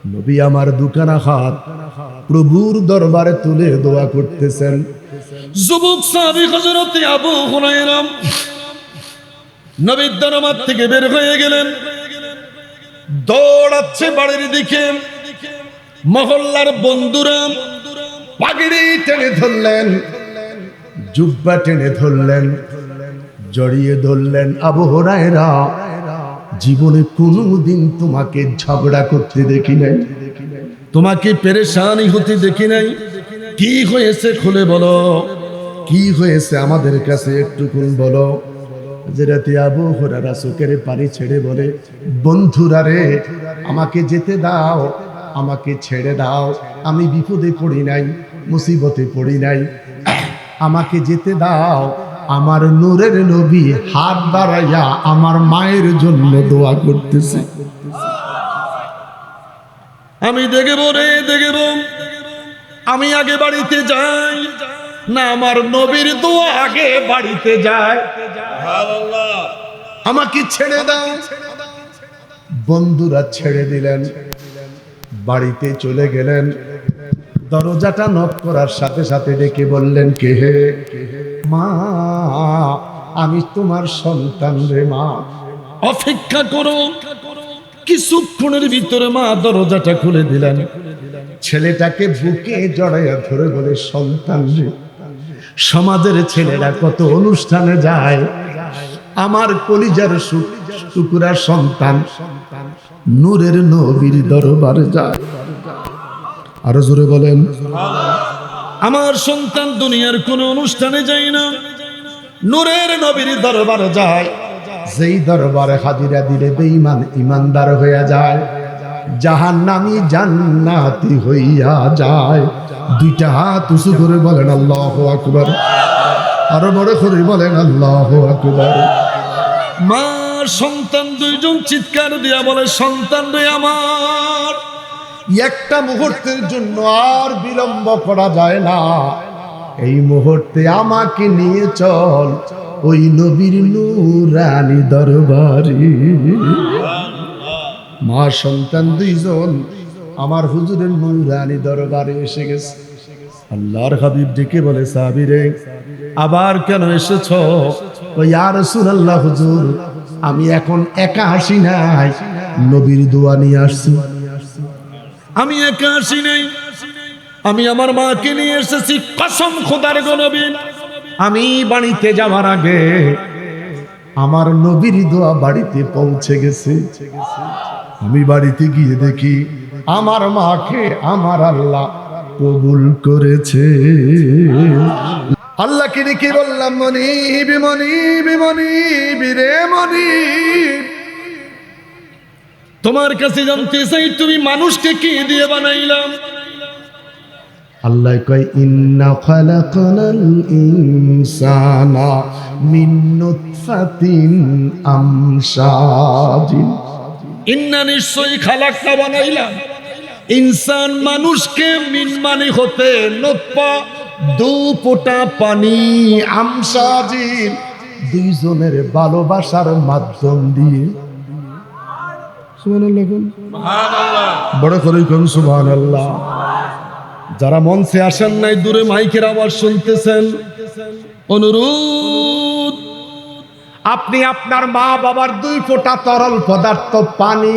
নবী আমার দুখানা হাত প্রভুর দরবারে তুলে দোয়া করতেছেন। যুবক সাহাবী হযরত আবু হুরায়রা নবীর দরবার থেকে বের হয়ে গেলেন, দৌড়াচ্ছে বাড়ির দিকে। মহল্লার বন্ধুরা পাগড়ি টেনে ধরলেন, জুব্বা টেনে ধরলেন, জড়িয়ে ধরলেন। আবু হুরায়রা, জীবনে কোনোদিন তোমাকে ঝগড়া করতে দেখি নাই, তোমাকে পেরেশানি হতে দেখি নাই। কি হয়েছে খুলে বলো, কি হয়েছে আমাদের কাছে একটুকুন বলো। হযরত আবু হুরায়রা চোখের পানি ছেড়ে বলে, বন্ধুরা রে, আমাকে যেতে দাও, আমাকে ছেড়ে দাও। আমি বিপদে পড়ি নাই, মুসিবতে পড়ি নাই, আমাকে যেতে দাও। আমার নূরের নবী হাত বাড়াইয়া আমার মায়ের জন্য দোয়া করতেছে। আমি দেখব রে, দেখব, আমি আগে বাড়িতে যাই না আমার নবীর দোয়া আগে বাড়িতে যায়? আমাকে ছেড়ে দাও। বন্ধুরা ছেড়ে দিলেন, বাড়িতে চলে গেলেন। দরজাটা নক করার সাথে সাথে ডেকে বললেন, কে হে? মা, আমি তোমার সন্তান রে মা, অপেক্ষা করো। কিছুক্ষণের ভিতরে মা দরজাটা খুলে দিলেন। ছেলেটাকে বুকে জড়াইয়া ধরে বলে, সন্তান রে। সমাজের ছেলেরা কত অনুষ্ঠানে যায়, আমার কলিজার টুকরা সন্তান নূরের নবীর দরবারে যায়। আরো জোরে বলেন, আমার সন্তান দুনিয়ার কোন অনুষ্ঠানে যায় না, নূরের নবীর দরবারে যায়। যেই দরবারে হাজিরা দিলে বেঈমান ইমানদার হইয়া যায়, জাহান্নামী জান্নাতি হইয়া যায়। দুইটা হাত উঁচু করে বলেন আল্লাহু আকবার। আরো বড় করে বলেন আল্লাহু আকবার। মা সন্তান দুইজন চিৎকার দিয়া বলে, সন্তান রে আমার, একটা মুহূর্তের জন্য আর বিলম্ব করা যায় না। এই মুহূর্তে আমাকে নিয়ে চল ওই নবীর নূরানী দরবারে। মা সন্তান দুইজন আমার হুজুরের নূরানী দরবারে এসে গেছে। আল্লাহর হাবিব ডেকে বলে, সাহাবী রে, আবার কেন এসেছো? ইয়া রাসূলুল্লাহ, হুজুর আমি এখন একা আসি নাই, নবীর দোয়া নিয়ে আসছি। আমি একা আসি নাই, আমি আমার মাকে নিয়ে এসেছি। কসম খোদার গো নবী, আমি বাড়িতে যাওয়ার আগে আমার নবীর দোয়া বাড়িতে পৌঁছে গেছে। আমি বাড়িতে গিয়ে দেখি আমার মাকে আমার আল্লাহ কবুল করেছে। আল্লাহকে ডেকে বললাম, মনিব মনিব মনিব রে মনিব, তোমার কাছে জানতে চাই তুমি মানুষকে কি দিয়ে বানাইলাম? আল্লাহ কয়, ইন্না খালাকনাল ইনসানা মিন নুতফাতিন আমশাজিন। ইন্না নিশ্চয়ই খালাকনা বানাইলাম ইনসান মানুষকে, মিন মানে হতে, নুতফা দু ফোঁটা পানি, আমশাজিন দুইজনের ভালোবাসার মাধ্যম দিয়ে। সুবহানাল্লাহ, সুবহানাল্লাহ, বড় করে কোন সুবহানাল্লাহ। যারা মঞ্চে আসেন নাই, দূরে মাইকের আওয়াজ শুনতেছেন, অনুরোধ, আপনি আপনার মা বাবার দুই ফোঁটা তরল পদার্থ পানি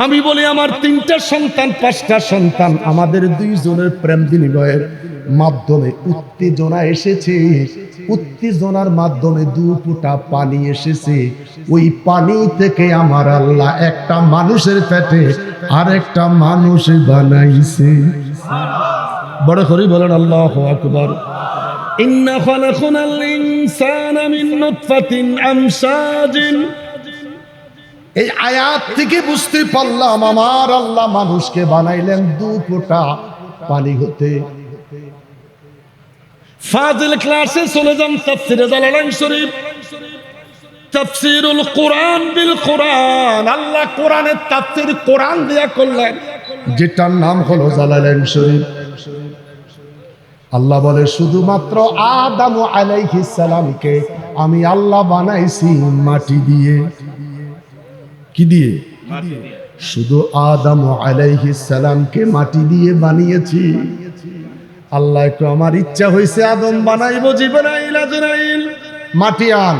আমি বলি আমার তিনটা সন্তান, পাঁচটা সন্তান, আমাদের দুইজনের প্রেম বিনিময়ের মাধ্যমে উত্তেজনা এসেছে। উত্তেজনার মাধ্যমে দু ফোঁটা পানি এসেছে। ওই পানি থেকে আমার আল্লাহ একটা মানুষের পেটে আর একটা মানুষ বানাইছে। বড় করে বলেন আল্লাহু আকবার। ইন্না খালাকনাল ইনসানা মিন নুতফাতিন আমশাজিন। এই আয়াত থেকে বুঝতে পারলাম আমার আল্লাহ মানুষকে বানাইলেন দু ফোঁটা পানি হতে। ফাজিল ক্লাসে চলে যান তাফসীরে জালালাইন শরীফ, তাফসীরুল কোরআন বিল কোরআন। আল্লাহ কোরআনের তাফসীর কোরআন দিয়া করলেন, যেটার নাম হলো জালালাইন শরীফ। আল্লাহ বলে, শুধুমাত্র আদম আলাইহিস সালামকে আমি আল্লাহ বানাইছি মাটি দিয়ে। কি দিয়ে? শুধু আদম আলাইহিস সালামকে মাটি দিয়ে বানিয়েছি। আল্লাহ একটু আমার ইচ্ছা হয়েছে আদম বানাইবো, জিবরাইল আজরাইল মাটি আন।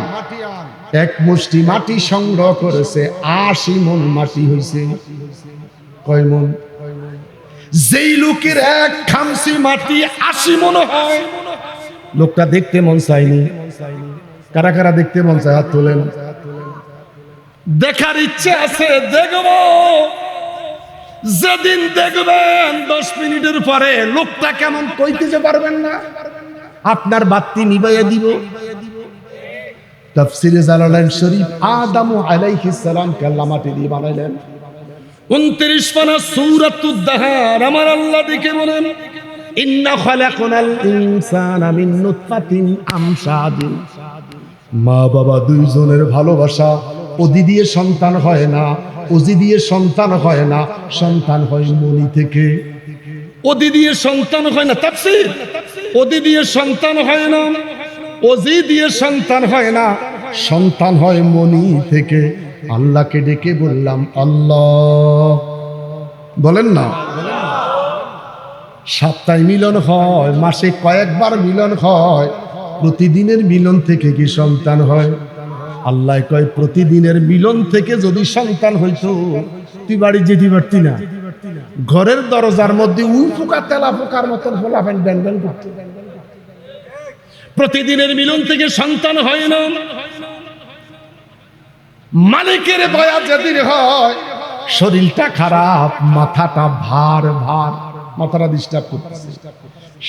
এক মুষ্টি মাটি সংগ্রহ করেছে, 80 মণ মাটি হয়েছে। কয় মণ? যেই লোকের এক খামসি মাটি 80 মণ হয়, লোকটা দেখতে মন চাইনি। কারা কারা দেখতে মন চায়? হাত তোলেন। দেখার ইচ্ছে আছে, দেখব। যেদিন দেখবেন 10 মিনিটের পরে লোকটা কেমন কইতে পারবেন না, আপনার বাতি নিভাইয়া দিব। তাফসীরে জালালাইন শরীফ, আদম আলাইহিস সালামকে আল্লাহ মাটি দিয়ে বানাইলেন। 29 পারা সূরাতুদ দাহার আমার আল্লাহ দেখে বলেন, ইন্না খালাকনাল ইনসানা মিন নুতফাতিন আমশাদিন। মা বাবা দুইজনের ভালোবাসা, ওদি দিয়ে সন্তান হয় না, ওজি দিয়ে সন্তান হয় না, সন্তান হয় মনি থেকে। ওদি দিয়ে সন্তান হয় না, তাফসীর, ওদি দিয়ে সন্তান হয় না, ওজি দিয়ে সন্তান হয় না, সন্তান হয় মনি থেকে। আল্লাহকে ডেকে বললাম আল্লাহ, বলেন না। সপ্তাহে মিলন হয়, মাসে কয়েকবার মিলন হয়, প্রতিদিনের মিলন থেকে কি সন্তান হয়? আল্লাহ কয় প্রতিদিনের মিলন থেকে যদি সন্তান হইতো তুই বাড়ি যেতে পারতি না। ঘরের দরজার মধ্যে উফুকা তেলা পোকার মতন ফোলাফেন ব্যান করতো। প্রতিদিনের মিলন থেকে সন্তান হয় না। মালিকের দয়া যেদিন হয় শরীরটা খারাপ, মাথাটা ভার ভার, মাথাটা ডিস্টার্ব করতেছে।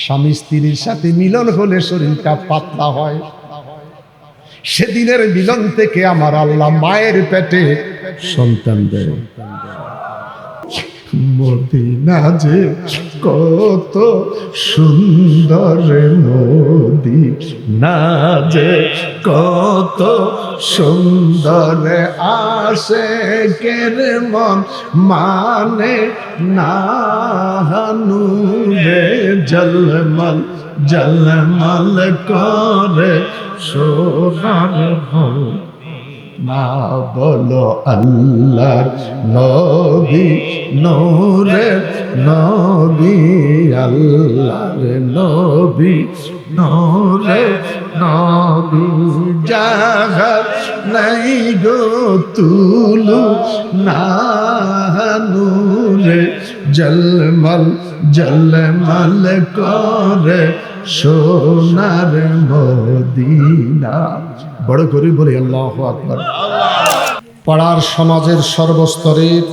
স্বামী স্ত্রীর সাথে মিলন হলে শরীরটা পাতলা হয়। সেদিনের মিলন থেকে আমার আল্লাহ মায়ের পেটে সন্তান দেয়। মদিনা যে কত সুন্দর, মদিনা যে কত সুন্দর, আশিকের মন মানে না, নূরে জলমল জলমল করে সোনার হল। না বলো আল্লাহ নবী, নূরে নবী, আল্লাহর নবী, নূরে নবী। জাগার নাই গো তুলু না, নূরে জলমল জলমল করে সোনার মদিনা। বড় করে বলি আল্লাহু আকবার। পাড়ার সমাজের সর্বস্তরের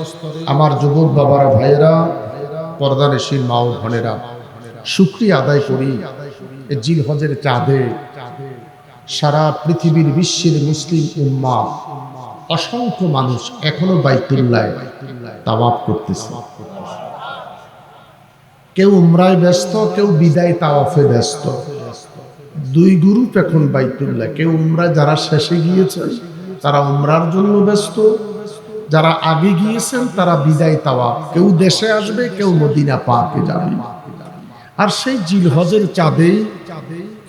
আমার যুবক বাবারা, ভাইয়েরা, পর্দানশীল মা ও বোনেরা, শুকরিয়া আদায় করি এই জিলহজের চাঁদে সারা পৃথিবীর বিশ্বের মুসলিম উম্মাহ অসংখ্য মানুষ এখনো বাইতুল্লাহ তাওয়াফ করতেছে। কেউ উমরায় ব্যস্ত, কেউ বিদায় তাওয়াফে ব্যস্ত। দুই গ্রুপ এখন বাইতুল্লাহ। কেউ উমরায় যারা শেষে গিয়েছেন তারা উমরার জন্য ব্যস্ত, যারা আগে গিয়েছেন তারা বিদায় তাওয়াফ। কেউ দেশে আসবে, কেউ মদিনা পাকে যাবে। আর সেই জিলহজের চাঁদে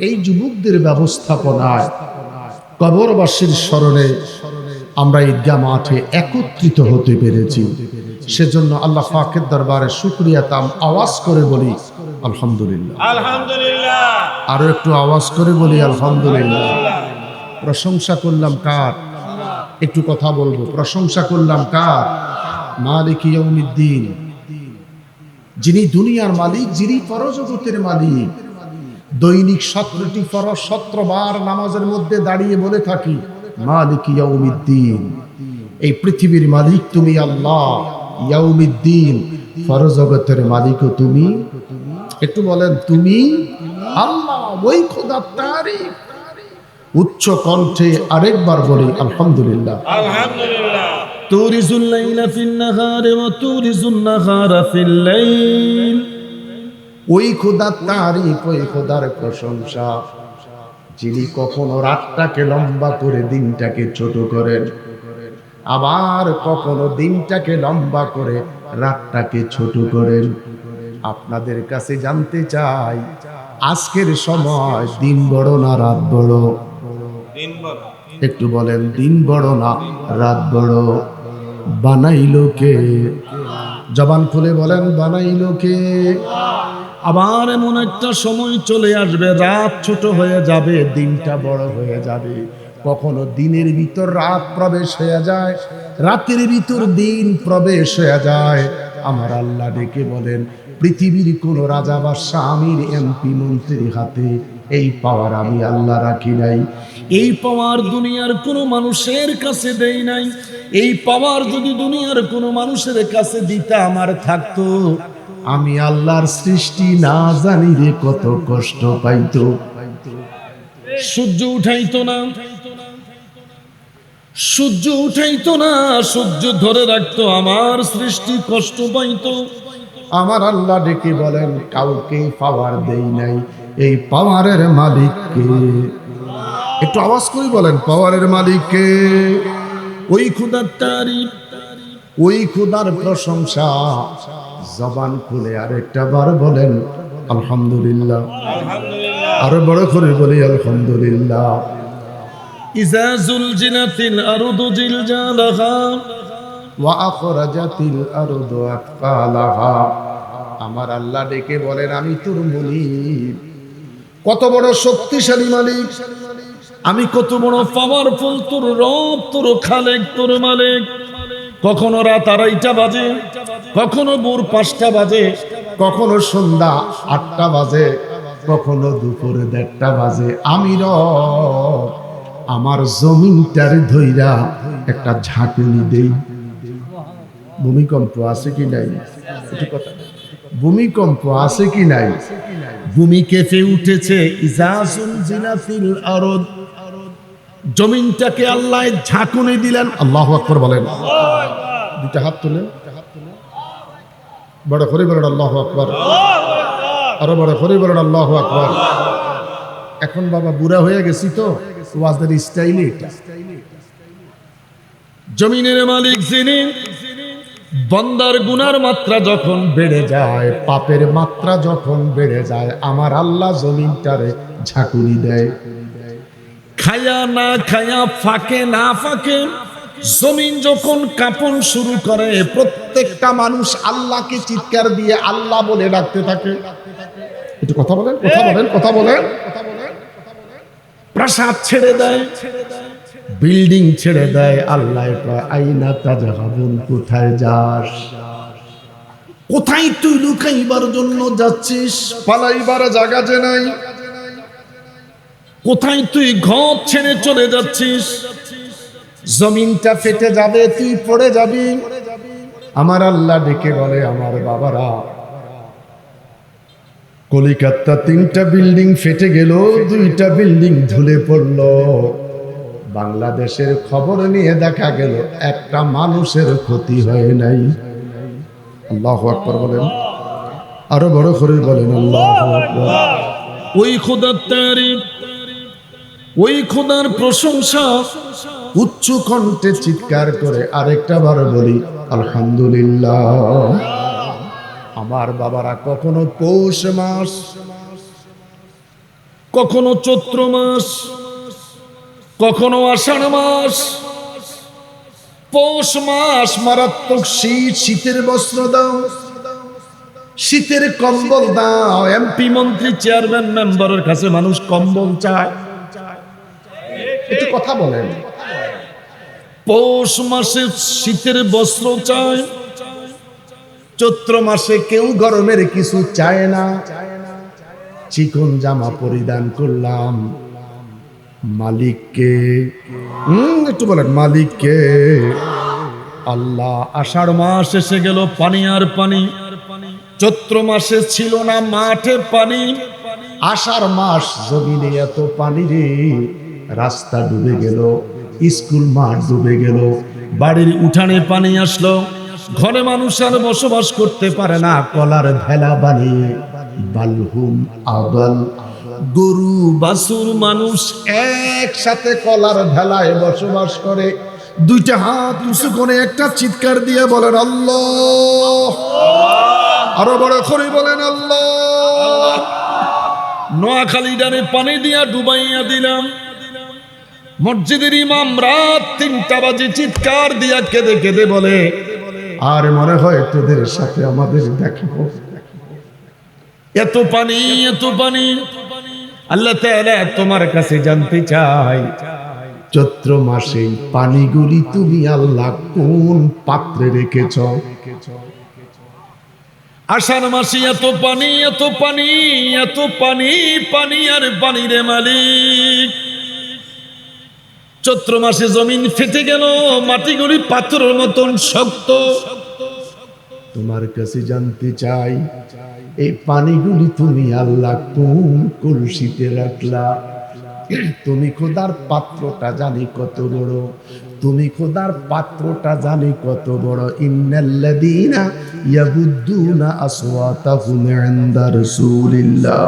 এই যুবকদের ব্যবস্থাপনায় কবরবাসীর স্মরণে আমরা ঈদগাহ মাঠে একত্রিত হতে পেরেছি। সেজন্য আল্লাহ পাকের দরবারে শুকরিয়া তাম আওয়াজ করে বলি আলহামদুলিল্লাহ। আলহামদুলিল্লাহ। আরো একটু আওয়াজ করে বলি আলহামদুলিল্লাহ। প্রশংসা করলাম কার? একটু কথা বলবো। প্রশংসা করলাম কার? মালিক ইয়াউমিদ্দিন, যিনি দুনিয়ার মালিক, যিনি পরজগতের মালিক। দৈনিক 17টি ফরজ 17 বার নামাজের মধ্যে দাঁড়িয়ে বলে থাকি মালিক ইয়াউমিদ্দিন। এই পৃথিবীর মালিক তুমি আল্লাহ, ইয়াউমিদ্দিন পরজগতের মালিকও তুমি। একটু বলেন তুমি আল্লাহ, ওই খোদার তারিফ উচ্চ কণ্ঠে আরেকবার বলি আলহামদুলিল্লাহ। আলহামদুলিল্লাহ। তুরিজুল লাইলা ফিন নাহারি ওয়া তুরিজুন নাহারা ফিল লাইল। ওই খোদার তারিফ, ওই খোদার প্রশংসা যিনি কখনো রাতটাকে লম্বা করে দিনটাকে ছোট করেন, আবার কখনো দিনটাকে লম্বা করে রাতটাকে ছোট করেন। আপনাদের কাছে জানতে চাই আজকের সময় দিন বড় না রাত বড়? দিন বড়। একটু বলেন দিন বড় না রাত বড়? বানাইলো কে? জবান খুলে বলেন বানাইলো কে? আবার এমন একটা সময় চলে আসবে, রাত ছোট হয়ে যাবে, দিনটা বড় হয়ে যাবে। কখনো দিনের ভিতর রাত প্রবেশ হয়ে যায়, রাতের ভিতর দিন প্রবেশ হয়ে যায়। আমার আল্লাহ ডেকে বলেন, পৃথিবীর কোন রাজা বা স্বামীর এমপি মন্ত্রীর হাতে এই পাওয়ার আমি আল্লাহ রাখি নাই। এই পাওয়ার দুনিয়ার কোনো মানুষের কাছে দেই নাই। এই পাওয়ার যদি দুনিয়ার কোনো মানুষের কাছে দিতে আমার থাকতো, আমি আল্লাহর সৃষ্টি না জানি রে কত কষ্ট পাইতো। সূর্য উঠাইতো না, সূর্য উঠাইতো না, সূর্য ধরে রাখতো, আমার সৃষ্টি কষ্ট পাইতো। আমার আল্লাহ ডেকে বলেন, কাউকে পাওয়ার দেই নাই, এই পাওয়ারের মালিক কে? একটু আওয়াজ করে বলেন, পাওয়ারের মালিক কে? ওই খোদার তারিফ, ওই খোদার প্রশংসা। জবান খুলে আরেকটা বার বলেন আলহামদুলিল্লাহ। আলহামদুলিল্লাহ। আরো বড় করে বলি আলহামদুলিল্লাহ। ইজা জুলজিলাতিল আরদু জিলজালাহা ওয়া আখরাজাতিল আরদু আথকালাহা। আমার আল্লাহ ডেকে বলেন, আমি তোর মুনিব। কত বড় শক্তিশালী মালিক, আমি কত বড় পাওয়ারফুল, তোর রব, তোর খালেক, তোর মালিক। কখনো রাত 2:30 বাজে, কখনো ভোর 5টা বাজে, কখনো সন্ধ্যা 8টা বাজে, কখনো দুপুর 1:30 বাজে। আমি রব আমার জমিনটার ধইরা একটা ঝাঁকুনি দেই। ভূমিকম্প আছে কি নাই? একটু কথা, ভূমিকম্প আছে কি নাই? ভূমি কেঁপে উঠেছে। ইজাজুল জিনাতিল আরদ, জমিনটাকে আল্লাহ ঝাঁকুনি দিলেন। আল্লাহু আকবার বলেন। দুইটা হাত তুলেন, বড় করে বলেন আল্লাহু আকবার। আরো বড় করে বলেন আল্লাহু আকবার। এখন বাবা বুড়া হয়ে গেছি তো, ওয়াজের স্টাইল এটা। জমিনের মালিক যিনি, বান্দার গুনার মাত্রা যখন বেড়ে যায়, পাপের মাত্রা যখন বেড়ে যায়, আমার আল্লাহ জমিনটারে ঝাঁকুনি দেয়। খায়া না খায়া, ফাঁকে না ফাঁকে, জমিন যখন কাঁপন শুরু করে, প্রত্যেকটা মানুষ আল্লাহকে চিৎকার দিয়ে আল্লাহ বলে ডাকতে থাকে। একটু কথা বলেন, কথা বলেন, কথা বলেন। প্রাসাদ ছেড়ে দেয়, বিল্ডিং ছেড়ে দেয়। আল্লাহ কয়, আইনা তাযহাবুন, কোথায় যাস? কোথায় তুই লুকাইবার জন্য যাচ্ছিস? পালাইবার জায়গা যে নাই। কোথায় তুই ঘর ছেড়ে চলে যাচ্ছিস? জমিনটা ফেটে যাবে, তুই পড়ে যাবি। আমার আল্লাহ ডেকে বলে, আমার বাবারা, কলিকাতা 3টা বিল্ডিং ফেটে গেল, 2টা বিল্ডিং ধুলে পড়লো। বাংলাদেশের খবর নিয়ে দেখা গেল একটা মানুষের ক্ষতি হয় নাই। আল্লাহু আকবার বলেন, আরো বড় করে বলেন আল্লাহু আকবার। ওই খোদার তারিফ, ওই খোদার প্রশংসা, উচ্চ কণ্ঠে চিৎকার করে আরেকটা বার বলি আলহামদুলিল্লাহ। আমার বাবারা, কখনো পৌষ মাস, কখনো চৈত্র মাস, কখনো আষাঢ় মাস, পৌষ মাস মারাত্মক শীত, শীতের বস্ত্র দাও, শীতের কম্বল দাও। এমপি মন্ত্রী চেয়ারম্যান মেম্বারের কাছে মানুষ কম্বল চায়। একটু কথা বলেন। পৌষ মাসে শীতের বস্ত্র চায়, চৈত্র মাসে কেউ গরমের কিছু চায় না। চিকন জামা পরিধান করলাম, মালিককে। একটু বলেন মালিককে। আল্লাহ। আষাঢ় মাস এসে গেল, পানি আর পানি। চৈত্র মাসে ছিল না মাঠে পানি, আষাঢ় মাস জমিনে এত পানি রে, রাস্তা ডুবে গেল, স্কুল মাঠ ডুবে গেল, বাড়ির উঠানে পানি আসলো, ঘরে মানুষ আর বসবাস করতে পারে না। কলার ভেলা বানিয়ে বালহুম আবাল, গরু বাছুর মানুষ একসাথে কলার ভেলায় বসবাস করে। 2টা হাত উঁচু করে একটা চিৎকার দিয়ে বলেন আল্লাহ। আরো বড় করে বলেন আল্লাহ। নোয়াখালী ডানে পানি দিয়া ডুবাইয়া দিলাম। মসজিদের ইমাম রাত 3টা বাজে চিৎকার দিয়া কেঁদে কেঁদে বলে, আর মনে হয় তোদের সাথে আমাদের দেখা হবে। এত পানি, এত পানি। আল্লাহ তাআলা তোমার কাছে জানতে চাই, চৈত্র মাসে পানিগুলি তুমি আল্লাহ কোন পাত্রে রেখেছ? আষাঢ় মাসে এত পানি, এত পানি, এত পানি, পানি আর পানি রে মালিক। চৈত্র মাসে জমিন ফেটে গেল, মাটিগুলি পাথরের মতন শক্ত। তোমার কাছে জানতে চাই, এই পানিগুলি তুমি আল্লাহ কোন কলসিতে রাখলা? তুমি খোদার পাত্রটা জানি কত বড়, তুমি খোদার পাত্রটা জানি কত বড়। ইন্নাল্লাযীনা ইয়াগুদ্দুনা আসওয়াতাহুম ইনদা রাসূলিল্লাহ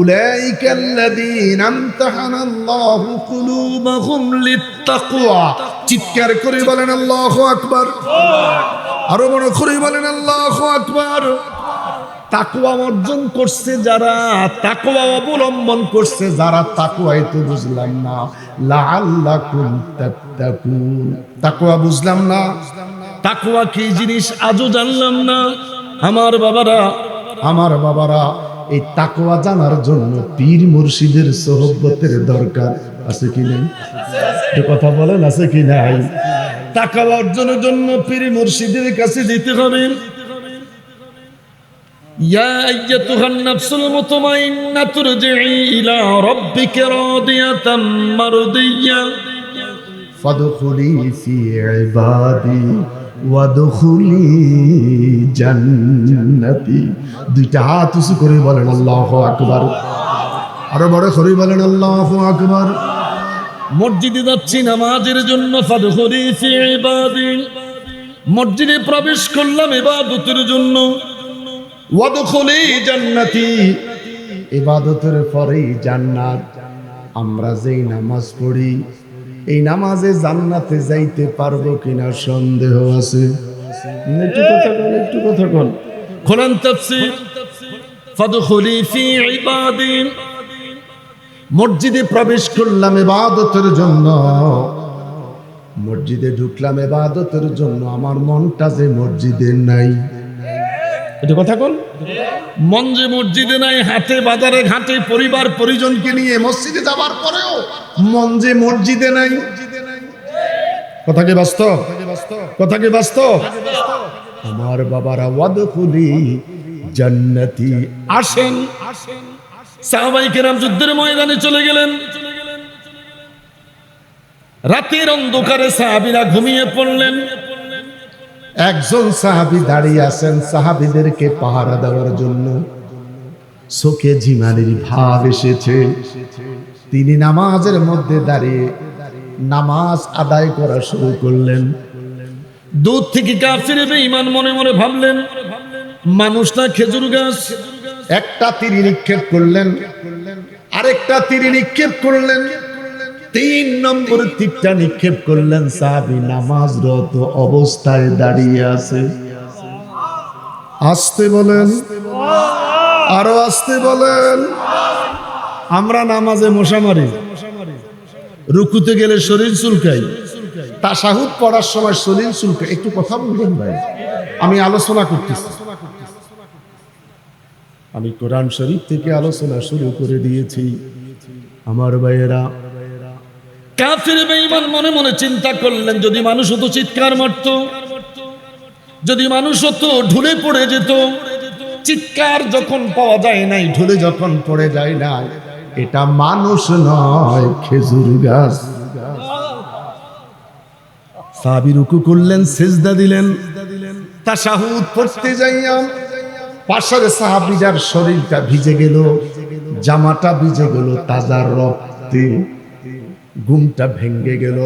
উলাইকাল্লাযীনা ইমতাহানাল্লাহু কুলুবাহুম লিত্তাকওয়া। চিৎকার করে বলেন আল্লাহু আকবার, আরো বড় করে বলেন আল্লাহু আকবার। তাকওয়া অর্জন করছে যারা, তাকওয়া অবলম্বন করছে যারা, তাকওয়াই তো বুঝলাম না। লাআল্লাকুম তাত্তাকুন, তাকওয়া বুঝলাম না। তাকওয়া কি জিনিস আজও জানলাম না। আমার বাবারা, আমার বাবারা, এই তাকওয়া জানার জন্য পীর মুর্শিদের সোহবতের দরকার আছে কি নেই? একটু কথা বলেন, আছে কি নাই? তাকওয়া অর্জনের জন্য পীর মুর্শিদের কাছে যেতে হবে। ইয়া আইয়াতুহান নাফসুল মুতমাইন্নাতু ইরজিই ইলা রাব্বিকা রাদিয়াতাম মারদিয়্যা ফাদখুলি ফি ইবাদি ওয়াদখুলি জান্নাতি। দুইটা হাত উঁচু করে বলেন আল্লাহু আকবার, আরো বড় করে বলেন আল্লাহু আকবার। মসজিদে যাচ্ছি নামাজের জন্য, ফাদখুলি ফি ইবাদি, মসজিদে প্রবেশ করলাম ইবাদতের জন্য। ওয়াদখুলি জান্নাতি, ইবাদতের পরেই জান্নাত। আমরা যেই নামাজ পড়ি, এই নামাজে জান্নাতে যাইতে পারবো কিনা সন্দেহ আছে। একটু কথা বল, একটু কথা বল। কোরআন তাফসীর, ফাদখুলি ফি ইবাদি। মসজিদে প্রবেশ করলাম ইবাদতের জন্য, মসজিদে ঢুকলাম ইবাদতের জন্য, আমার মনটা যে মসজিদে নাই। এটা কথা বল। মন যে মসজিদে নাই, হাটে বাজারে ঘাটে পরিবার পরিজনকে নিয়ে মসজিদে যাবার পরেও মন যে মসজিদে নাই। কথা কি বাস্তব? কথা কি বাস্তব? আমার বাবারা, ওয়াদখুলি জান্নাতি। আসেন। সাহাবায়ে কেরাম যুদ্ধের ময়দানে চলে গেলেন। রাতের অন্ধকারে সাহাবীরা ঘুমিয়ে পড়লেন। একজন সাহাবী দাঁড়িয়ে আছেন সাহাবীদেরকে পাহারা দেওয়ার জন্য। চোখে ঝিমানির ভাব এসেছে। তিনি নামাজের মধ্যে দাঁড়িয়ে নামাজ আদায় করা শুরু করলেন। দূর থেকে কাফির বেঈমান মনে মনে ভাবলেন, মানুষ না খেজুর গাছ। একটা তীর নিক্ষেপ করলেন, আরেকটা তীর নিক্ষেপ করলেন, 3 নম্বর তীরটা নিক্ষেপ করলেন। সাহাবী নামাজরত অবস্থায় দাঁড়িয়ে আছে। আসতে বলেন, আরো আসতে বলেন। আমরা নামাজে মশা মারি, রুকুতে গেলে শরীর চুলকাই, তাশাহুদ পড়ার সময় শরীর চুলকাই। একটু কথা বলবেন ভাই, আমি আলোচনা করতেছি। আমি কোরআন শরীফ থেকে আলোচনা শুরু করে দিয়েছি। আমার ভাইয়েরা, কাফির বেঈমান মনে মনে চিন্তা করলেন, যদি মানুষ হতো চিৎকার মারত, যদি মানুষ হতো ঢুলে পড়ে যেত। চিৎকার যখন পাওয়া যায় নাই, ঢুলে যখন পড়ে যায় না, এটা মানুষ নয়, খেজুর গাছ। সাহাবী রুকু করলেন, সিজদা দিলেন, তাশাহুদ পড়তে যাইয়া পাশের সাহাবীর শরীরটা ভিজে গেল, জামাটা ভিজে গেল তাজা রক্তে, ঘুমটা ভেঙে গেল।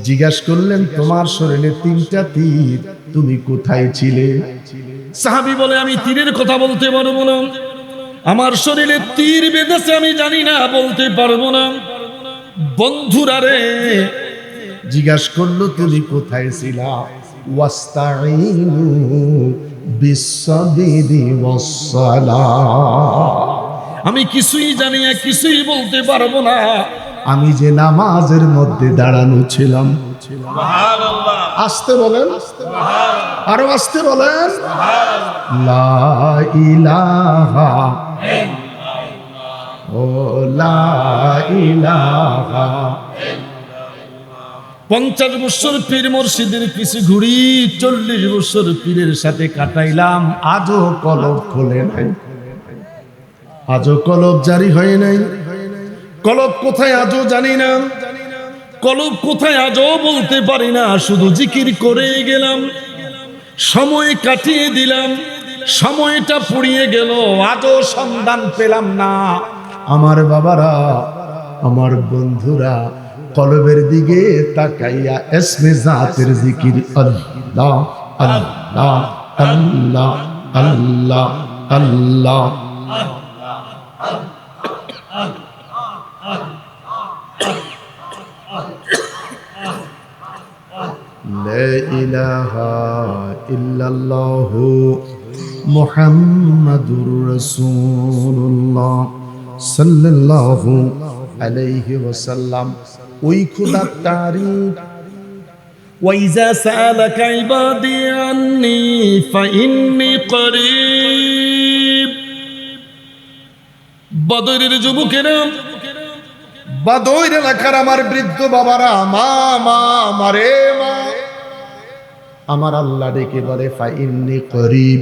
জিজ্ঞাসা করলেন, তোমার শরীরে 3টা তীর, তুমি কোথায় ছিলে? সাহাবী বলে, আমি তীরের কথা বলতে পারবো না, আমার শরীরে তীর বেঁধেছে, আমি জানি না, বলতে পারবো না। বন্ধুরা রে, জিজ্ঞাসা করলো, তুমি কোথায় ছিলা? ওয়াস্তাঈনু বিসসাবরি ওয়াসসালাহ। আমি কিছুই জানি না, কিছুই বলতে পারবো না, আমি যে নামাজের মধ্যে দাঁড়ানো ছিলাম। আসতে বলেন, আরো আসতে বলেন, লা ইলাহা ও লা ইলাহা। 50 বছর পীর মুর্শিদের পিছে ঘুরি, 40 বছর পীরের সাথে কাটাইলাম, আজও কলব খোলে নাই, আজও কলব জারি হয় নাই। কলব কোথায় আজও জানি না, কলব কোথায় আজও বলতে পারি না। শুধু জিকির করে গেলাম, সময় কাটিয়ে দিলাম, সময়টা ফুরিয়ে গেল, আজও সন্ধান পেলাম না। আমার বাবারা, আমার বন্ধুরা, কলবের দিকে তাকাইয়া ইসমে জাতের জিকির আল্লাহ আল্লাহ আল্লাহ আল্লাহ আল্লাহ। লা ইলাহা ইল্লাল্লাহু মুহাম্মাদুর রাসূলুল্লাহ সাল্লাল্লাহু আলাইহি ওয়াসাল্লাম। ওই খোদার তারিফ, ওয়াইজা সালাকা ইবাদি আন্নি ফাইন্নী করিব। বদরের যুবকেরা, বাদর এলাকার আমার বৃদ্ধ বাবারা, মা মা মারে মা, আমার আল্লাহ ডেকে বলে ফাইন্নী করিব,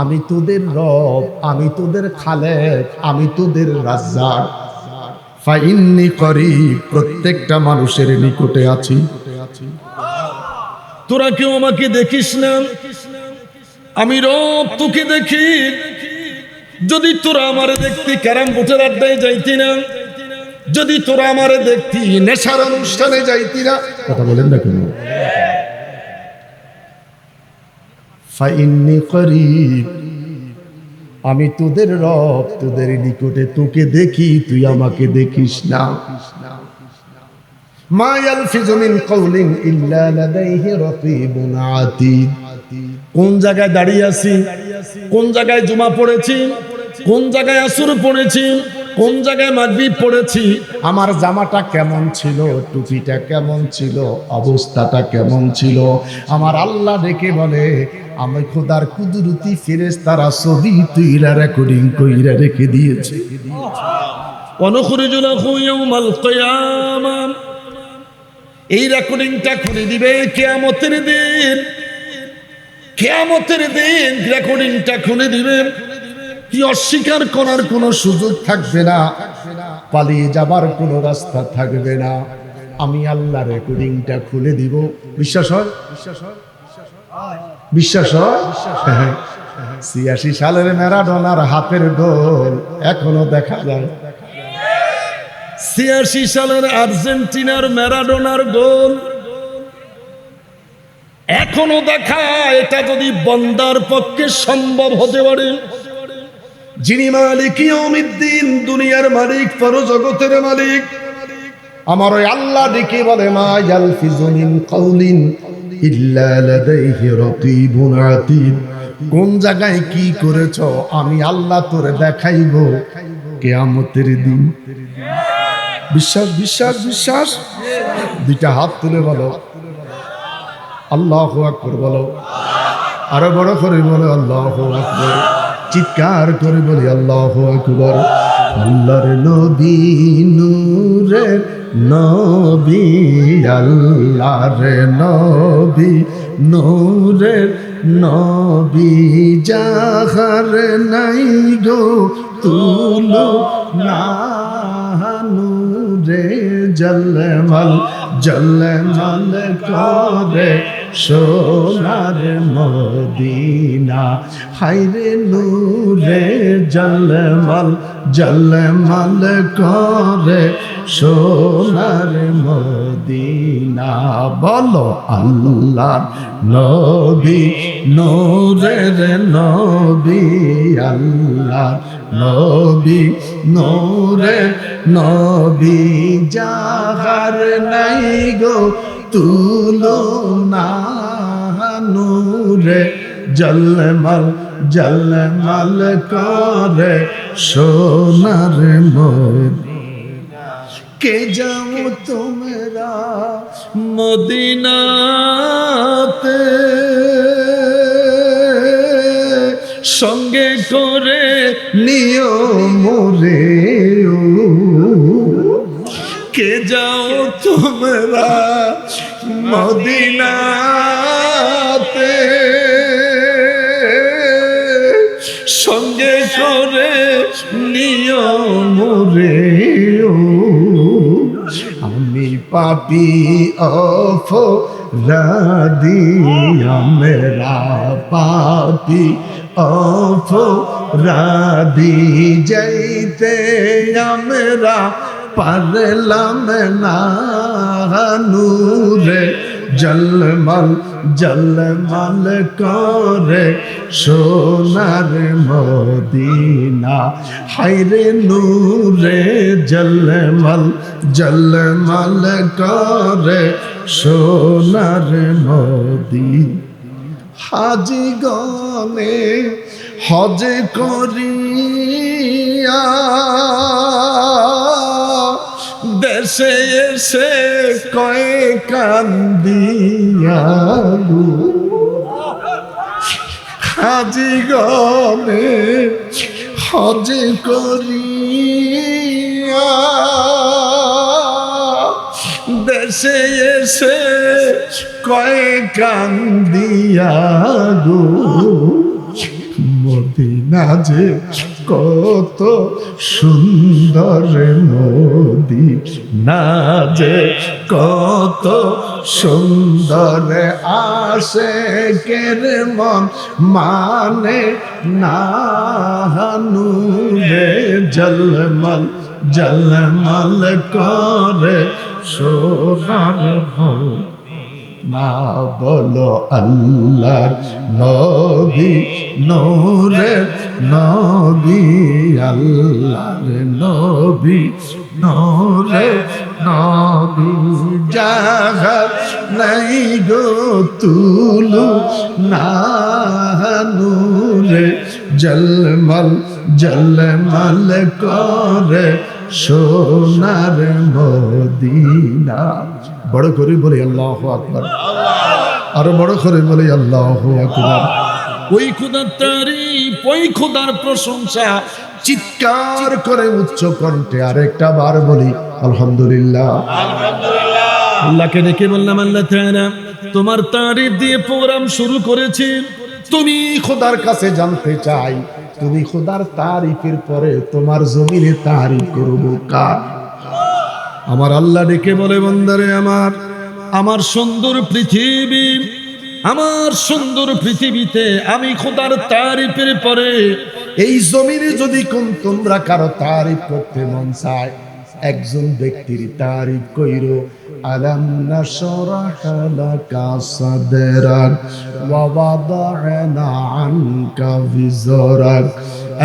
আমি তোদের রব, আমি তোদের খালেক, আমি তোদের রাজ্জাক। ফাইন্নী করিব, প্রত্যেকটা মানুষের নিকটে আছি। তোরা কেউ আমাকে দেখিস না, আমি রব তোকে দেখি। যদি তোরা আমারে দেখতি ক্যারাম বোর্ডের আড্ডায় যাইতি না, যদি তোরা আমারে দেখতি নেশার অনুষ্ঠানে যাইতি না। কথা বলেন না কেন? ফাইন্নী করিব, আমি তোদের রব, তোদের নিকটে, তোকে দেখি, তুই আমাকে দেখিস না। মা ইয়ালফিজু মিন কাওলিন ইল্লা লাদাইহি রাকীবুন আতীদ। কোন জায়গায় দাঁড়িয়ে আছি, কোন জায়গায় জুমা পড়েছি, কোন জায়গায় আসর পড়েছি, কোন জায়গায় মাগরিব পড়েছি, আমার জামাটা কেমন ছিল, টুপিটা কেমন ছিল, অবস্থাটা কেমন ছিল, আমার আল্লাহ ডেকে বলে আমি খোদার কুদরতি ফেরেশতারা ছবি তুইরা রেকর্ডিং কইরা রেখে দিয়েছে। ওয়ানুখরিজু লাহু ইয়াওমাল কিয়ামা। এই রেকর্ডিংটা খুলে দিবে কিয়ামতের দিন, কিয়ামতের দিন রেকর্ডিংটা খুলে দিবে। কি অস্বীকার করার কোনো সুযোগ থাকবে না, পালিয়ে যাবার কোনো রাস্তা থাকবে না। আমি আল্লাহ রেকর্ডিংটা খুলে দিব। বিশ্বাস হয়? বিশ্বাস হয়? 86 সালের ম্যারাডোনার হাতের গোল এখনো দেখা যায়। 86 সালের আর্জেন্টিনার ম্যারাডোনার গোল এখনো দেখা। এটা যদি বান্দার পক্ষে সম্ভব হতে পারে, যিনি মালিক ইয়াউমিদ্দিন, দুনিয়ার মালিক, পরজগতের মালিক, আমার ওই আল্লাহ ডেকে বলে মা ইয়ালফিজু মিন কাওলিন ইল্লা লাদাইহি রাকীবুন আতীদ। কোন জায়গায় কি করেছ আমি আল্লাহ তোরে দেখাইব কিয়ামতের দিন। বিশ্বাস বিশ্বাস বিশ্বাস। দুইটা হাত তুলে বলো আল্লাহু আকবার, বলো আরো বড় করে বলো আল্লাহু আকবার, চিৎকার করে বলি আল্লাহু আকবার। আল্লাহর নবী নূরের নবী, আল্লাহর নবী নূরের নবী, যাহার নাই গো তুলো না নূরে জলমল জলমল করে সোনার মদিনা। হায়রে নূরে জলমল জলমল করে সোনার মদিনা। বলো আল্লাহ নবী নূরের নবী, আল্লাহ নবী নূরের নবী, যাহার নাই গো তুলনা নূরে জলমল জলমল করে সোনার মদিনা। কে যাও তোমরা মদিনাতে সঙ্গে করে নিয় মোরে ও কে যাও তোমরা মদিনাতে সঙ্গে করে নিয় মোরে ও আমি পাপি অপরাধী আমরা পাপি অপরাধী যাইতে আমরা পারলাম না নূরে জলমল জলমল করে সোনার মদিনা হায়রে নূরে জলমল জলমল করে সোনার মদিনা হাজি গনে হজ করিয়া দেশে এসে কয়ে কান্দিয়া হাজি গনে হজ করিয়া দেশে এসে কয়ে কান্দিয়া গো মদিনা যে কত সুন্দর মদিনা যে কত সুন্দর আশিকের মন মানে না নূরে জলমল জলমল করে সোনার মা বলো আল্লাহর নবী নূরে নবী আল্লাহর নবী নূরে নবী জাহার নাই গো তুলু না নূরে জলমল জলমল করে সোনার মদিনা বড় করে বলি আল্লাহু আকবার আরো বড় করে বলি আল্লাহু আকবার ওই খোদার তারিফ ওই খোদার প্রশংসা চিৎকার করে উচ্চ কণ্ঠে আরেকটা বার বলি আলহামদুলিল্লাহ আল্লাহকে ডেকে বললাম আল্লাহ তাআলা তোমার তারিফ দিয়ে প্রোগ্রাম শুরু করেছি তুমি খোদার কাছে জানতে চাই তুমি খোদার তারিফের পরে তোমার জমিনে তারিফ করবো কার আমার আল্লাহ ডেকে বলে বান্দারে আমার আমার সুন্দর পৃথিবী আমার সুন্দর পৃথিবীতে আমি খোদার তারিফের পরে এই জমিনে যদি কোন তোমরা কারো তারিফ করতে মন চায় একজন ব্যক্তির তারিফ কইরো আলাম নাশরাহ লাকা সাদরাক ওয়া ওয়াদা'না আনকা বিজরাক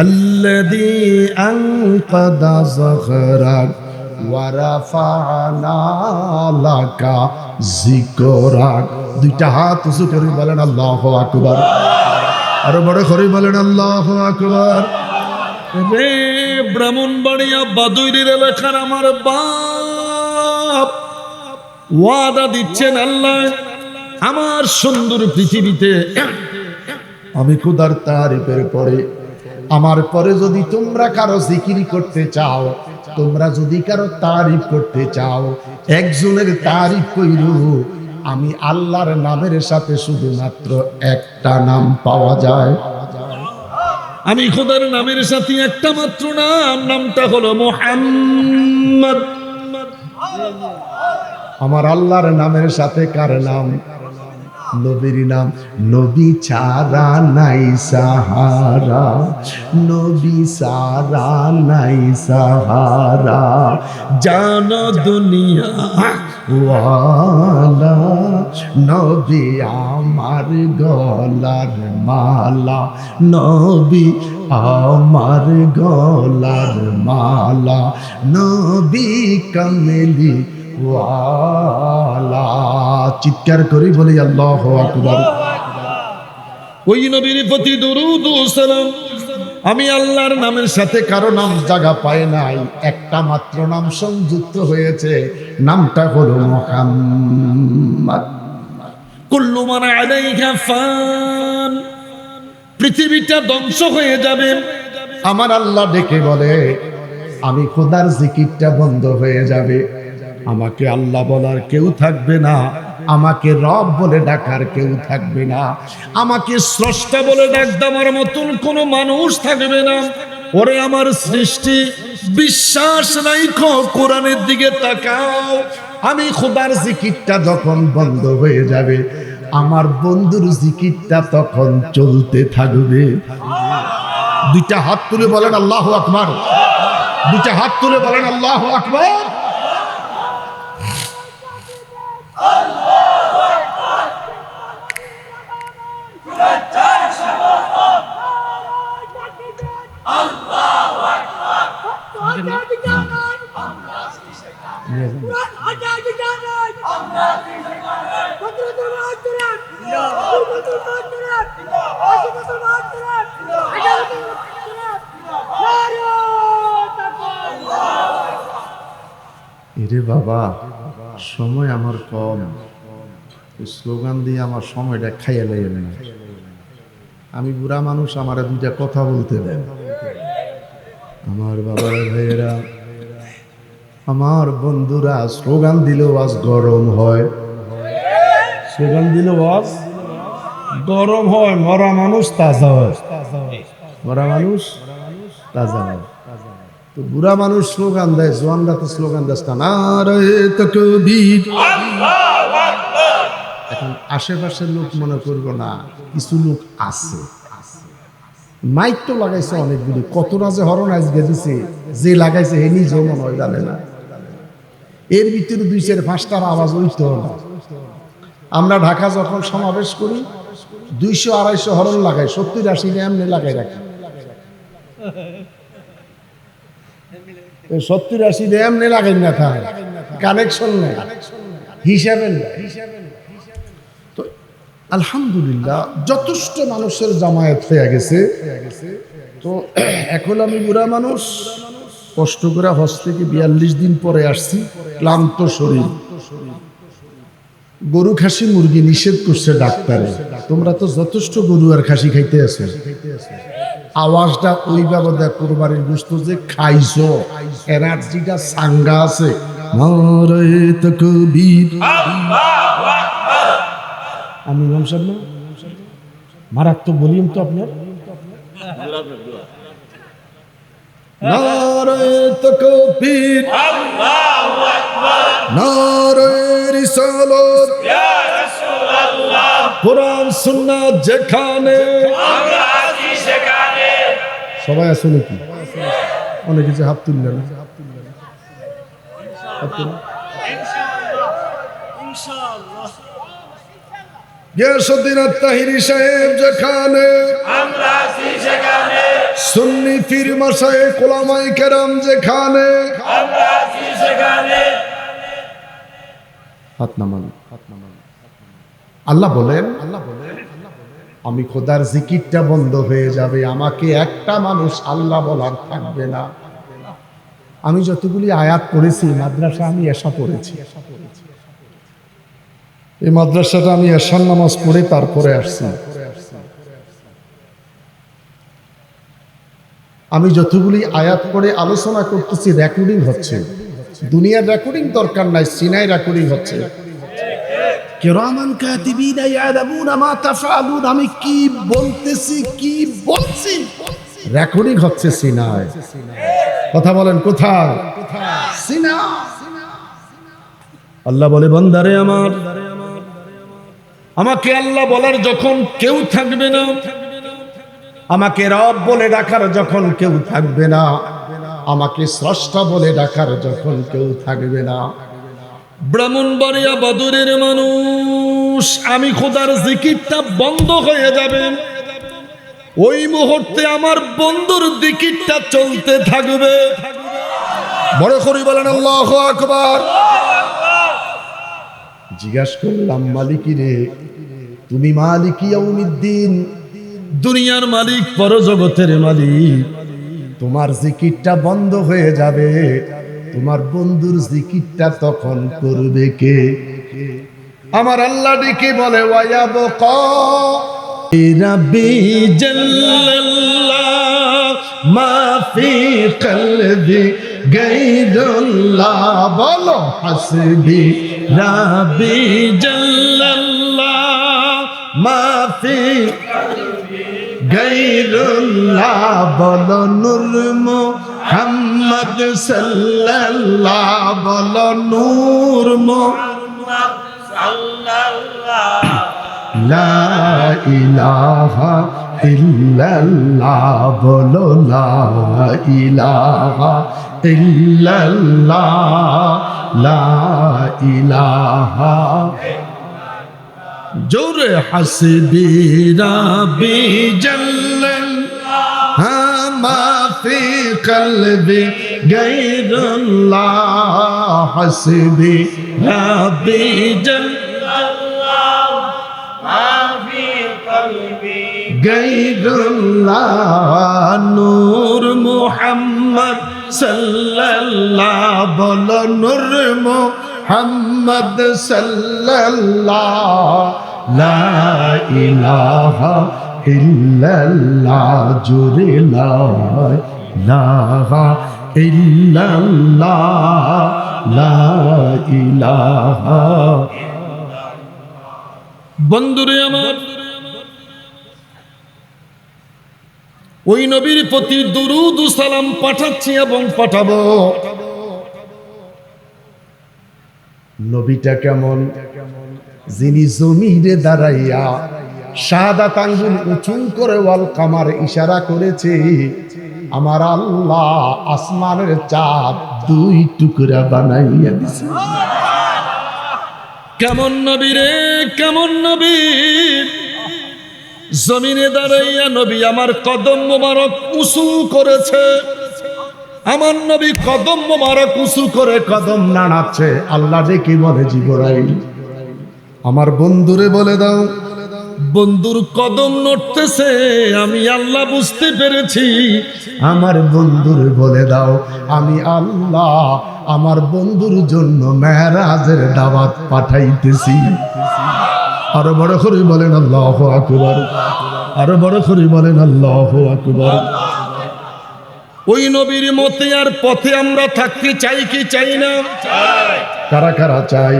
আল্লাযী আনকাদা যাহরাক ওয়া রাফা'না লাকা যিকরাক দুইটা হাত উঁচু করে বলেন আল্লাহু আকবার আরো বড় করে বলেন আল্লাহু আকবার রে ব্রাহ্মণবাড়িয়া বাদুইরের এলাকার আমার বাপ ওয়াদা দিচ্ছেন আল্লাহ আমার সুন্দর পৃথিবীতে আমি খোদার তারিফের পরে আমার পরে যদি তোমরা কারো জিকির করতে চাও তোমরা যদি কারো তারিফ করতে চাও একজনের তারিফ কইরো আমি আল্লাহর নামের সাথে শুধুমাত্র একটা নাম পাওয়া যায় আমি খোদার নামের সাথে একটা মাত্র নাম নামটা হলো মুহাম্মদ আমার আল্লাহর নামের সাথে কার নাম নবীর নাম নবী ছাড়া নাই সাহারা নবী সারা নাই সাহারা জানো দুনিয়া ওয়ালা নবী আমার গলার মালা নবী আমার গলার মালা নবী কামেলি ওয়ালা চিৎকার করে বলি আল্লাহু আকবার ওই নবীর প্রতি দরুদ ও সালাম আমি আল্লাহর নামের সাথে কারো নাম জায়গা পায় নাই, একটা মাত্র নাম সংযুক্ত হয়েছে, নামটা হলো মুহাম্মদ। কুল্লু মান আলাইহা ফান, পৃথিবীটা ধ্বংস হয়ে যাবে। আমার আল্লাহ ডেকে বলে আমি খোদার জিকিরটা বন্ধ হয়ে যাবে, আমাকে আল্লাহ বলার কেউ থাকবে না, আমাকে রব বলে ডাকার কেউ থাকবে না, আমাকে স্রষ্টা বলে ডাক দেওয়ার মতন কোনো মানুষ থাকবে না। ওরে আমার সৃষ্টি, বিশ্বাস রাখো, কোরআনের দিকে তাকাও। আমি খোদার জিকিরটা যখন বন্ধ হয়ে যাবে, আমার বন্ধুর জিকিরটা তখন চলতে থাকবে। দুইটা হাত তুলে বলেন আল্লাহু আকবার, দুইটা হাত তুলে বলেন আল্লাহু আকবার। এরে বাবা, সময় আমার কম, স্লোগান দিয়ে আমার সময়টা খাইয়া লাইয়েন না। আমি বুড়া মানুষ, আমার দুইটা কথা বলতে দেন। আমার বাবারা, ভাইয়েরা, আমার বন্ধুরা, স্লোগান দিলেও আজ গরম হয়, স্লোগান দিলেও আজ গরম হয়। মরা মানুষ তাজা হয়, মরা মানুষ তাজা হয়। তো বুড়া মানুষ স্লোগান দেয়, জওয়ানরা তো স্লোগান দেয় নারে তাকবীর। এখন আশেপাশের লোক মনে করবো না, কিছু লোক আছে, মাইক তো লাগাইছে অনেকগুলি, কতটা যে হরণ আজকে দিছে, যে লাগাইছে হে নিজেও মনে হয় জানে না। এর ভিতরে 2-4-5টার আওয়াজ হইতো না। আমরা ঢাকা যখন সমাবেশ করি 200-250 হরণ লাগাই, 70-80 এমনি লাগাই রাখি, 70-80 এমনি লাগাই না, থাকে কানেকশন নেই, হিসাবে নেই। তো আলহামদুলিল্লাহ যথেষ্ট মানুষের জামায়াত হয়ে গেছে। তো এখন আমি বুড়া মানুষ, কষ্ট করে হজ থেকে 42 দিন পরে আসছি, ক্লান্ত শরীর। গরু খাসি মুরগি নিষেধ করছে ডাক্তারে, তোমরা তো যথেষ্ট গরু আর খাসি খাইতে আছো, আওয়াজটা ওই বাবদা কোরবানির গোশত যে খাইছো, এনার্জিটা সাঙ্গা আছে। নারে তাকবীর, আমি ইমাম সাহেব না, মারাত্মক ভলিউম তো আপনার। নারে তাকবীর, আল্লাহু আকবার, নারে রিসালাত, ইয়া রাসূলুল্লাহ। কোরআন সুন্নাত যেখানে, আমরা আছি সেখানে। সবাই আছে নাকি? অনেক কিছু হাত তুললেন, গিয়াসউদ্দিন আত-তাহিরি সাহেব যেখানে, আমরা আছি সেখানে। সুন্নি পীর মাশায়েখ উলামায়ে কেরাম যেখানে, আমরা আছি সেখানে। হাত নামান, হাত নামান। আল্লাহ বলেন আমি খোদার জিকিরটা বন্ধ হয়ে যাবে, আমাকে একটা মানুষ আল্লাহ বলার থাকবে না। আমি যতগুলি আয়াত পড়েছি, মাদ্রাসা আমি এশা পড়েছি, এই মাদ্রাসাটা আমি এশার নামাজ পড়ে তারপরে আসছি। আমি যতগুলি আয়াত পড়ে আলোচনা করতেছি, রেকর্ডিং হচ্ছে। দুনিয়ার রেকর্ডিং দরকার নাই, সিনাই রেকর্ডিং হচ্ছে। কিরামান কাতিবিনা ইয়ালামুনা মা তাফআলুন, আমি কি বলতেছি, কি বলছি, রেকর্ডিং হচ্ছে সিনায়। কথা বলেন কোথায়? সিনা। আল্লাহ বলে বান্দারে আমার, আমাকে আল্লাহ বলার যখন কেউ থাকবে না, আমাকে রব বলে ডাকার যখন কেউ থাকবে না, আমাকে স্রষ্টা বলে ডাকার যখন কেউ থাকবে না, ব্রাহ্মণবাড়িয়া বাদুরের মানুষ, আমি খোদার জিকিরটা বন্ধ হয়ে যাবে, ওই মুহূর্তে আমার বন্ধুর জিকিরটা চলতে থাকবে। বড় করে বলেন আল্লাহু আকবার। জিজ্ঞাসা করলাম মালিকি রে, তুমি মালিকি ইয়াউমিদ্দিন, দুনিয়ার মালিক, পরজগতের মালিক। তোমার জিকিরটা বন্ধ হয়ে যাবে, তোমার বন্ধুর জিকিরটা তখন করবে কে? আমার আল্লাহ ডেকে বলে ওয়ায়াবকা রাব্বি জাল্লাল্লাহ মা ফি কলবি গায়রুল্লাহ। বলো হাসবি রাব্বি জাল্লাল্লাহ মা ফি গায়রুল্লাহ। বলো নূর মুহাম্মদ সাল্লাল্লাহ, বলো নূর মুহাম্মদ সাল্লাল্লাহ। লা ইলাহা ইল্লাল্লাহ, বলো লা ইলাহা ইল্লাল্লাহ, লা ইলাহা। জোরে হাসবি রাব্বি জাল্লাল্লাহ মা ফি কলবি গায়রুল্লাহ, হাসবি রাব্বি গায়রুল্লাহ। নূর মুহাম্মদ সাল্লাল্লাহ, বলো নূর মুহাম্মদ সাল্লাল্লাহ। লা ইলাহা ইল্লাল্লাহ, জোরে লা ইলাহা ইল্লাল্লাহ, লা ইলাহা। বন্ধুরে আমার, ওই নবীর প্রতি দুরূদ ও সালাম পাঠাচ্ছি এবং পাঠাবো। নবীটা কেমন? যিনি জমিনে দাঁড়াইয়া শাহাদাত আঙ্গুল উঁচু করে ওয়াল কামার ইশারা করেছে, আমার আল্লাহ আসমানের চাঁদ দুই টুকরা বানাইয়া দিছে। কেমন নবী রে, কেমন নবী! জমিনে দাঁড়াইয়া নবী আমার কদম মোবারক উঁচু করেছে। আমার নবী কদম মোবারক উঁচু করে কদম নাড়াচ্ছে। আল্লাহ ডেকে বলে জিবরাইল, আমার বন্ধুরে বলে দাও। বন্ধুর কদম নড়তেছে, আমি আল্লাহ বুঝতে পেরেছি। আমার বন্ধুর বলে দাও, আমি আল্লাহ আমার বন্ধুর জন্য মেরাজের দাওয়াত পাঠাইতেছি। আরো বড় করে বলেন আল্লাহু আকবার, আরো বড় করে বলেন আল্লাহু আকবার। ওই নবীর মতে আর পথে আমরা থাকতে চাই কি চাই না? কারা কারা চাই?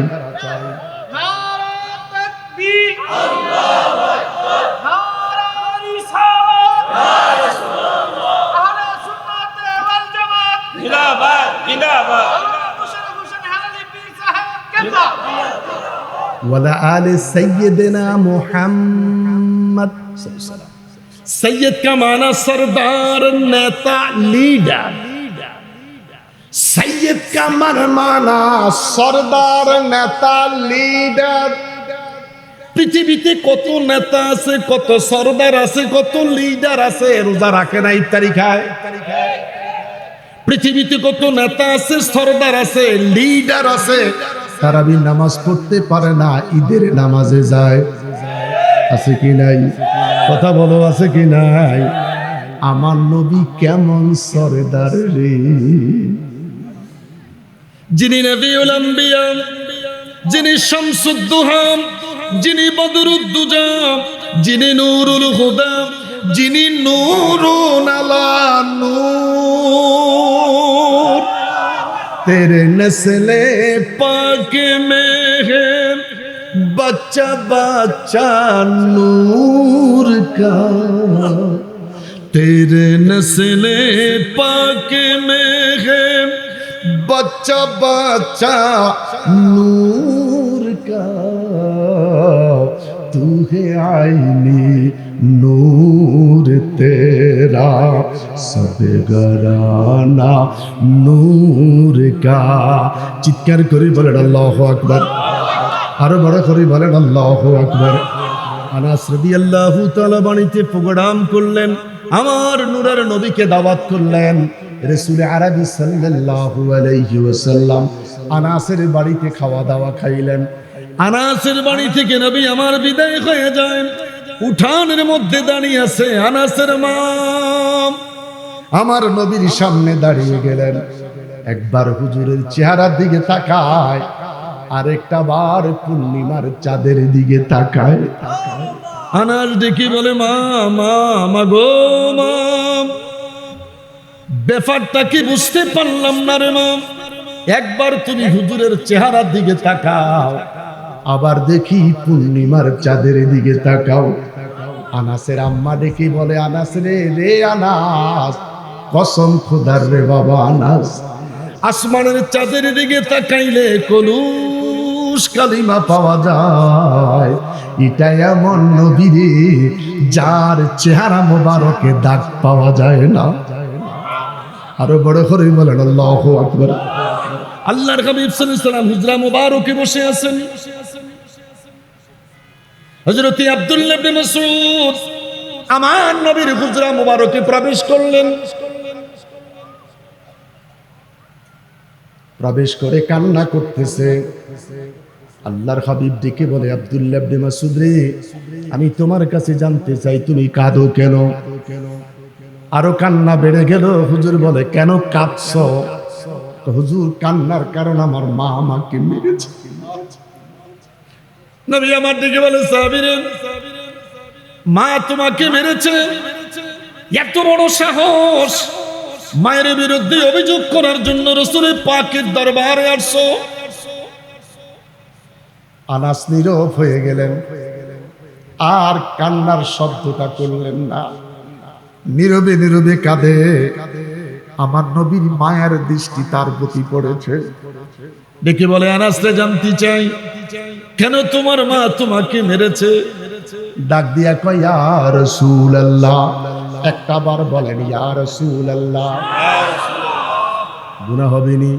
ওয়ালা আলে সাইয়্যিদিনা মুহাম্মদ। सैयद का माना सरदार, नेता, लीडर। সৈয়দ का মানা সরদার, নেতা, লিডার। পৃথিবীতে কত নেতা আছে, কত সরদার আছে, কত লিডার আছে, রোজা রাখে না, ইফতারি খায়। পৃথিবীতে কত নেতা আছে, সরদার আছে, লিডার আছে, তারাবি নামাজ পড়তে পারে না, ঈদের নামাজে যায়। আছে কি নাই? কথা বলো, আছে কি নাই? আমার নবী কেমন সরদার রে! যিনি নবিউল আম্বিয়া, যিনি শামসুদ্দোহা, যিনি বদরুদ্দুজা, যিনি নূরুল হুদা, যিনি নূরুন আলা নূর। तेरे नस्ले पाक में है बच्चा बच्चा नूर का, तेरे नस्ले पाक में है बच्चा बच्चा नूर का। तू है आईनी नूर तेरा, सब घराना नूर का। চিৎকার করে বলেন আল্লাহু আকবার, আরো বড় করে বলেন আল্লাহু আকবার। আনাস রাদিয়াল্লাহু তাআলা বাণীতে প্রোগ্রাম করলেন, আমার নূরের নবীকে দাওয়াত করলেন। রাসূল আরবি সাল্লাল্লাহু আলাইহি ওয়াসাল্লাম আনাসের বাড়িতে খাওয়া দাওয়া খাইলেন। আনাসের বাড়ি থেকে নবী আমার বিদায় হয়ে যায়। উঠানের মধ্যে দাঁড়িয়ে আছে আনাসের মা। আমার নবীর সামনে দাঁড়িয়ে গেলেন, একবার হুজুরের চেহারার দিকে তাকায়, আরেকটা বার পূর্ণিমার চাঁদের দিকে তাকায়। আনাস ডেকে বলে, মা মা মা গো মা, ব্যাপারটা কি বুঝতে পারলাম না রে মা, একবার তুমি হুজুরের চেহারার দিকে তাকাও, আবার দেখি পূর্ণিমার চাঁদের দিকে তাকাও। আনাসের আম্মা ডেকে বলে, আনাস রে, রে আনাস, কসম খোদার রে বাবা আনাস, আসমানের চাঁদের দিকে তাকাইলে কলুষ কালিমা পাওয়া যায়। এটা এমন নবী রে, যার চেহারা মোবারকে দাগ পাওয়া যায় না। আরো বড় করে বলেন আল্লাহু আকবার। আল্লাহর হাবিব সাল্লাল্লাহু আলাইহি ওয়াসাল্লাম হুজরা মুবারকে বসে আছেন। হযরত আব্দুল্লাহ ইবনে মাসউদ আমার নবীর হুজরা মুবারকে প্রবেশ করলেন। প্রবেশ করে কান্না করতেছে। আল্লাহর হাবিব ডেকে বলে, আব্দুল্লাহ ইবনে মাসউদ রে, আমি তোমার কাছে জানতে চাই তুমি কাঁদো কেন? আরো কান্না বেড়ে গেল। হুজুর বলে, কেন কাঁদছো? হুজুর, কান্নার কারণ আমার মা আমাকে মেরেছে। নবী আমার দিকে বলে, সাহাবীরে, মা তোমাকে মেরেছে? এত বড় সাহস, মায়ের বিরুদ্ধে অভিযোগ করার জন্য রাসূলের পাকের দরবারে আসছো? আনাস নীরব হয়ে গেলেন, আর কান্নার শব্দটা করলেন না। নীরবে নীরবে কাঁদে। আমার নবীর মায়ের দৃষ্টি তার প্রতি পড়েছে। ডেকে বলে, আনাস রে, জানতে চাই কেন তোমার মা তোমাকে মেরেছে? ডাক দিয়া কয়, ইয়া রাসূলুল্লাহ। একটা বার বলেন, ইয়া রাসূলুল্লাহ। গুনাহ হবে নি?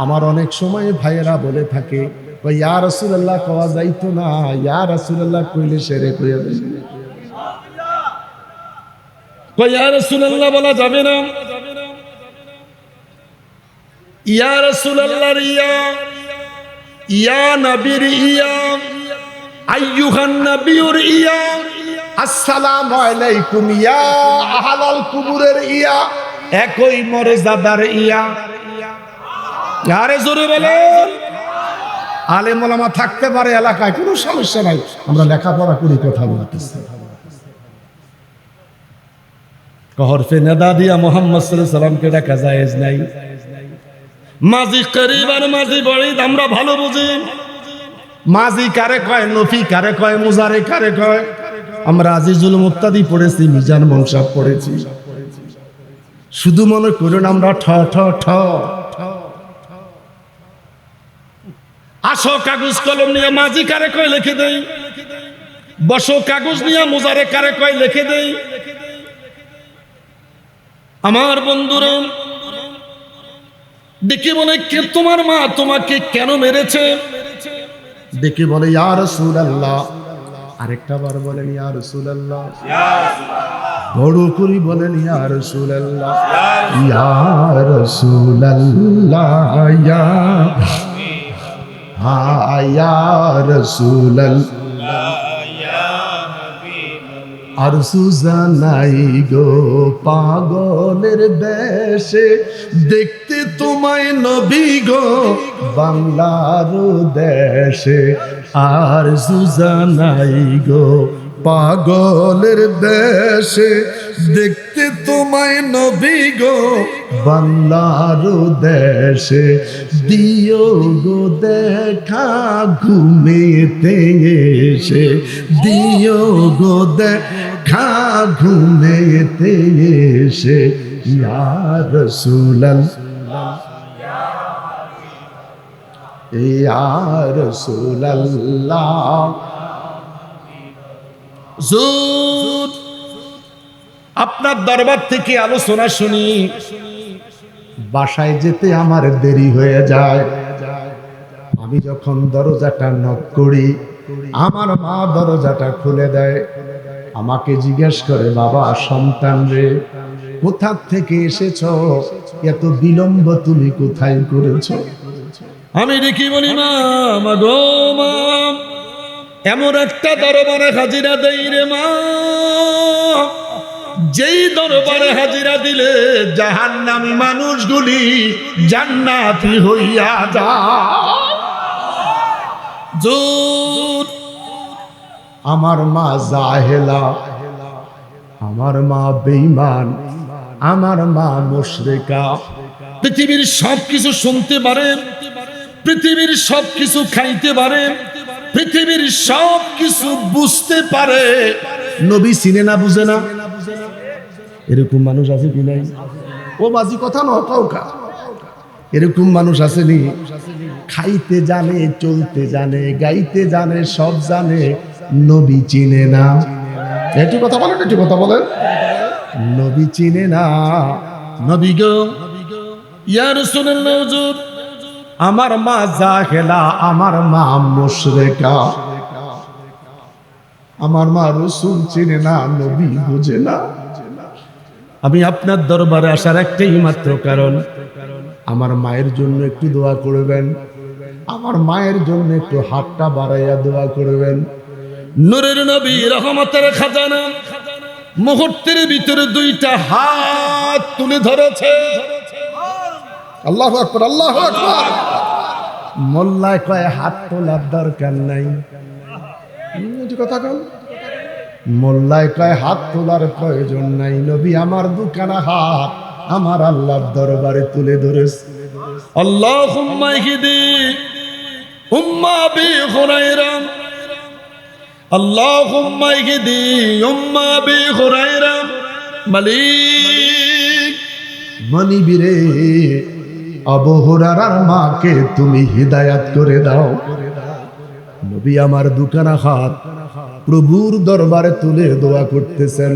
আমার অনেক সময় ভাইয়েরা বলে থাকে, ওই ইয়া রাসূলুল্লাহ কওয়া যাইতো না, ইয়া রাসূলুল্লাহ কইলে সেরে কইয়া দেয়। কই ইয়া রাসূলুল্লাহ বলা যাবে না? ইয়া রাসূলুল্লাহর ইয়া, ইয়া নবীর ইয়া, আইয়ুহান নবিয়ুর ইয়া, আসসালামু আলাইকুম ইয়া আহলাল কুবুরের ইয়া, একই মর্যাদার ইয়া। আরে জোরে বলেন। আলেম ওলামা থাকতে পারে এলাকায়, কোনো সমস্যা নাই, আমরা লেখাপড়া করি, কথা বলতেছি। হরফে নেদা দিয়া মুহাম্মদ সাল্লাল্লাহু আলাইহি সাল্লামকে ডাকা জায়েজ নাই। মাজি করিব আর মাজি বড়িদ আমরা ভালো বুঝি। মাজি কারে কয়, নফি কারে কয়, মুজারে কারে কয়। আমরা আজিজুল মুক্তাদি পড়েছি, মিজান মনসাব পড়েছি। শুধু মনে করুন আমরা ঠ ঠ ঠ। আসো কাগজ কলম নিয়ে মাজি কারে কয় লিখে দেই, বসো কাগজ নিয়ে মুজারে কারে কয় লিখে দেই। আমার বন্ধুরা দেখে বলে, কে তোমার মা তোমাকে কেন মেরেছে? দেখে বলে, ইয়া রাসূলুল্লাহ। আরেকটা বার বলেন, ইয়া রাসূলুল্লাহ। বড় করি বলেন, ইয়া রাসূলুল্লাহ, ইয়া রাসূলুল্লাহ, ইয়া ইয়া রাসূলুল্লাহ। আর সুজানাই গো পাগলের দেশে, দেখতে তোমায় নবী গো বাংলার দেশে। আর সুজানাই গো পাগলের দেশে, দেখতে তোমায় নবী গো বাংলার দেশে। দিও গো দেখা ঘুমেতে এসে, দিও গো দেখা ঘুমেতে এসে। ইয়া রাসূলুল্লাহ, ইয়া রাসূলুল্লাহ। হুজুর, আপনার দরবার থেকে আলোচনা শুনি, বাসায় যেতে আমার দেরি হয়ে যায়। আমি যখন দরজাটা নক করি, আমার মা দরজাটা খুলে দেয়। আমাকে জিজ্ঞেস করে, বাবা সন্তান রে, কোথা থেকে এসেছো? এত বিলম্ব তুমি কোথায় করেছো? আমি দেখি বলি, মা মা গো মা, এমন একটা দরবারে হাজিরা দেই রে মা, যেই দরবারে হাজিরা দিলে জাহান্নামী মানুষগুলি জান্নাতি হইয়া যায়। জোর আমার মা জাহেলা, আমার মা বেঈমান, আমার মা মুশরিকা। পৃথিবীর সবকিছু শুনতে পারে, পৃথিবীর সবকিছু খাইতে পারে, পৃথিবীর সবকিছু বুঝতে পারে, নবী চিনে না, বুঝে না। এরকম মানুষ আছে কি নাই? ও বাজি কথা নয় কাউকা, এরকম মানুষ আসেনি? খাইতে জানে, চলতে জানে, গাইতে জানে, সব জানে, নবী চিনে না। একটু কথা বলেন, একটু কথা বলেন। নবী চিনে না। নবী গো, ইয়া রাসূলুল্লাহ হুজুর, আমার মা জাহেলা, আমার মা মুশরিকা, আমার মা রাসূল চিনে না, নবী বুঝে না। আমি আপনার দরবারে আসার একটাই মাত্র কারণ, আমার মায়ের জন্য একটু দোয়া করবেন, আমার মায়ের জন্য একটু হাতটা বাড়াইয়া দোয়া করবেন। নূরের নবী রহমতের খাজানা মুহূর্তের ভিতরে দুইটা হাত তুলে ধরেছে। আল্লাহু আকবার, আল্লাহু আকবার। মোল্লায় কয় হাত তোলার দরকার নাই, এটি কথা কন। মোল্লায় কয় হাত তোলার প্রয়োজন নাই, নবী আমার দুখানা হাত আমার আল্লাহর দরবারে তুলে ধরেছে। আল্লাহুম্মা ইহদি উম্মা বি হুরায়রা, আল্লাহুম্মা ইহদি উম্মা বি হুরায়রা। মালিক মনিবিরে, আবু হুরায়রার মাকে তুমি হিদায়াত করে দাও। নবী আমার দুখানা হাত প্রভুর দরবারে তুলে দোয়া করতেছেন।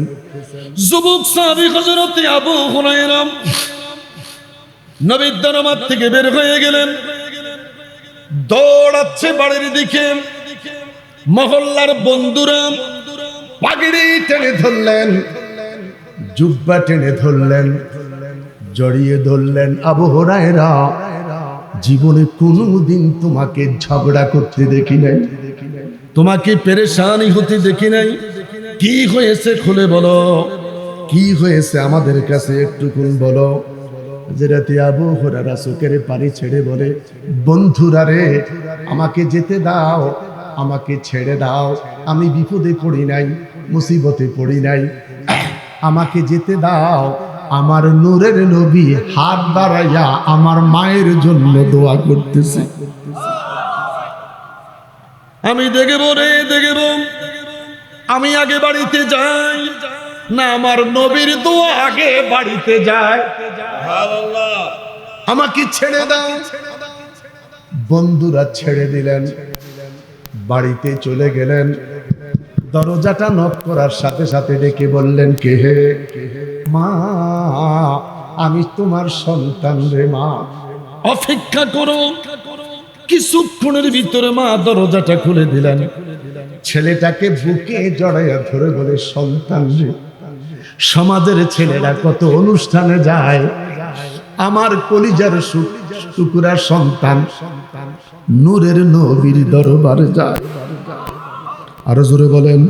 যুবক সাহাবী হযরত আবু হুরায়রা নবীর দরবার থেকে বের হয়ে গেলেন, দৌড়াচ্ছে বাড়ির দিকে। মহল্লার বন্ধুরা পাগড়ি টেনে ধরলেন, জুব্বা টেনে ধরলেন, জড়িয়ে ধরলেন। আবু হুরায়রা, জীবনে কোনোদিন তোমাকে ঝগড়া করতে দেখি নাই, তোমাকে পেরেশানি হতে দেখি নাই। কি হয়েছে খুলে বলো, কি হয়েছে আমাদের কাছে একটুকুন বলো। হযরত আবু হুরায়রা চোখের পানি ছেড়ে বলে, বন্ধুরা রে, আমাকে যেতে দাও, আমাকে ছেড়ে দাও। আমি বিপদে পড়ি নাই, মুসিবতে পড়ি নাই, আমাকে যেতে দাও। আমার নূরের নবী হাত বাড়াইয়া আমার মায়ের জন্য দোয়া করতেছে। আমি দেখব রে, দেখব। আমি আগে বাড়িতে যাই না আমার নবীর দোয়া আগে বাড়িতে যায়? আমাকে ছেড়ে দাও। বন্ধুরা ছেড়ে দিলেন, বাড়িতে চলে গেলেন। দরজাটা নক করার সাথে সাথে ডেকে বললেন, কে হে? মা, আমি তোমার সন্তান রে মা। অপেক্ষা করো। কিছুক্ষণের ভিতরে মা দরজাটা খুলে দিলেন। ছেলেটাকে বুকে জড়াইয়া ধরে বলে, সন্তান রে। সমাজের ছেলেরা কত অনুষ্ঠানে যায়, আমার কলিজার টুকরা সন্তান নূরের নবীর দরবারে যায়। আরো জোরে বলেন।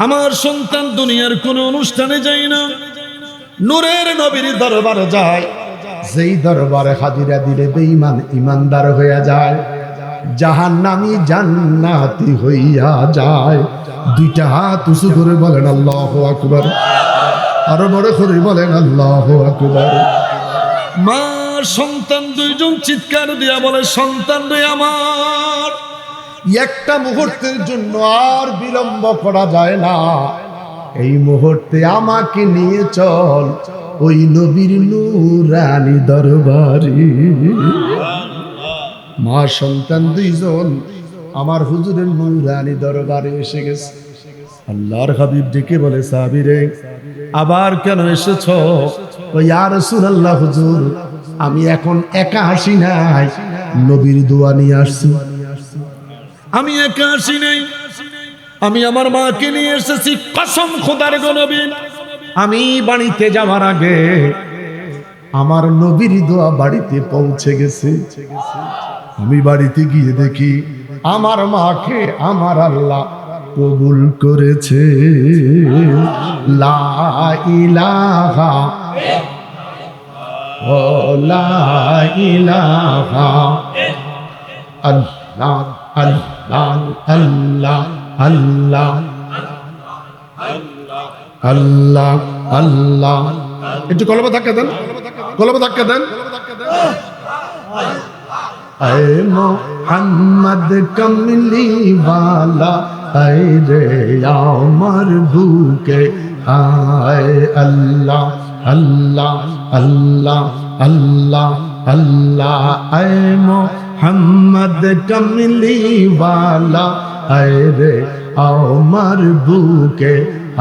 আমার সন্তান দুনিয়ার কোন অনুষ্ঠানে যায় না, নূরের নবীর দরবারে যায়। যেই দরবারে হাজিরা দিলে বেঈমান ইমানদার হইয়া যায়, জাহান্নামী জান্নাতি হইয়া যায়। দুইটা হাত উঁচু করে বলেন আল্লাহু আকবার। আরো বড় করে বলেন আল্লাহু আকবার। মা সন্তান দুইজন চিৎকার দিয়া বলে, সন্তান রে আমার। একটা মুহূর্তের জন্য আর বিলম্ব করা যায় না। এই মুহূর্তে আমাকে নিয়ে চল ওই নবীর নূরানী দরবারে। মা সন্তান দুইজন আমার হুজুরের নূরানী দরবারে এসে গেছে। আল্লাহর হাবিব ডেকে বলে, সাহাবীরে আবার কেন এসেছ? ইয়া রাসূলুল্লাহ, হুজুর আমি এখন একা আসি নাই, নবীর দোয়া নিয়ে আসছি। আমি একা আসি নাই, আমি আমার মাকে নিয়ে এসেছি। কসম খোদার গো নবী, আমি বাড়িতে যাওয়ার আগে আমার নবীর দোয়া বাড়িতে পৌঁছে গেছে। আমি বাড়িতে গিয়ে দেখি আমার মাকে আমার আল্লাহ কবুল করেছে। লা ইলাহা ও লা ইলাহা আল্লাহ আল্লাহ আল্লাহ আল্লাহ আল্লাহ আল্লাহ। একটু কলবে ধাক্কা দেন, কলবে ধাক্কা দেন। ऐ मोहम्मद कमली वाला ऐ रे अमर भूखे आए अल्लाह अल्लाह अल्लाह अल्लाह अल्लाह। ऐ मोहम्मद कमली वाला ऐ रे अमर भूखे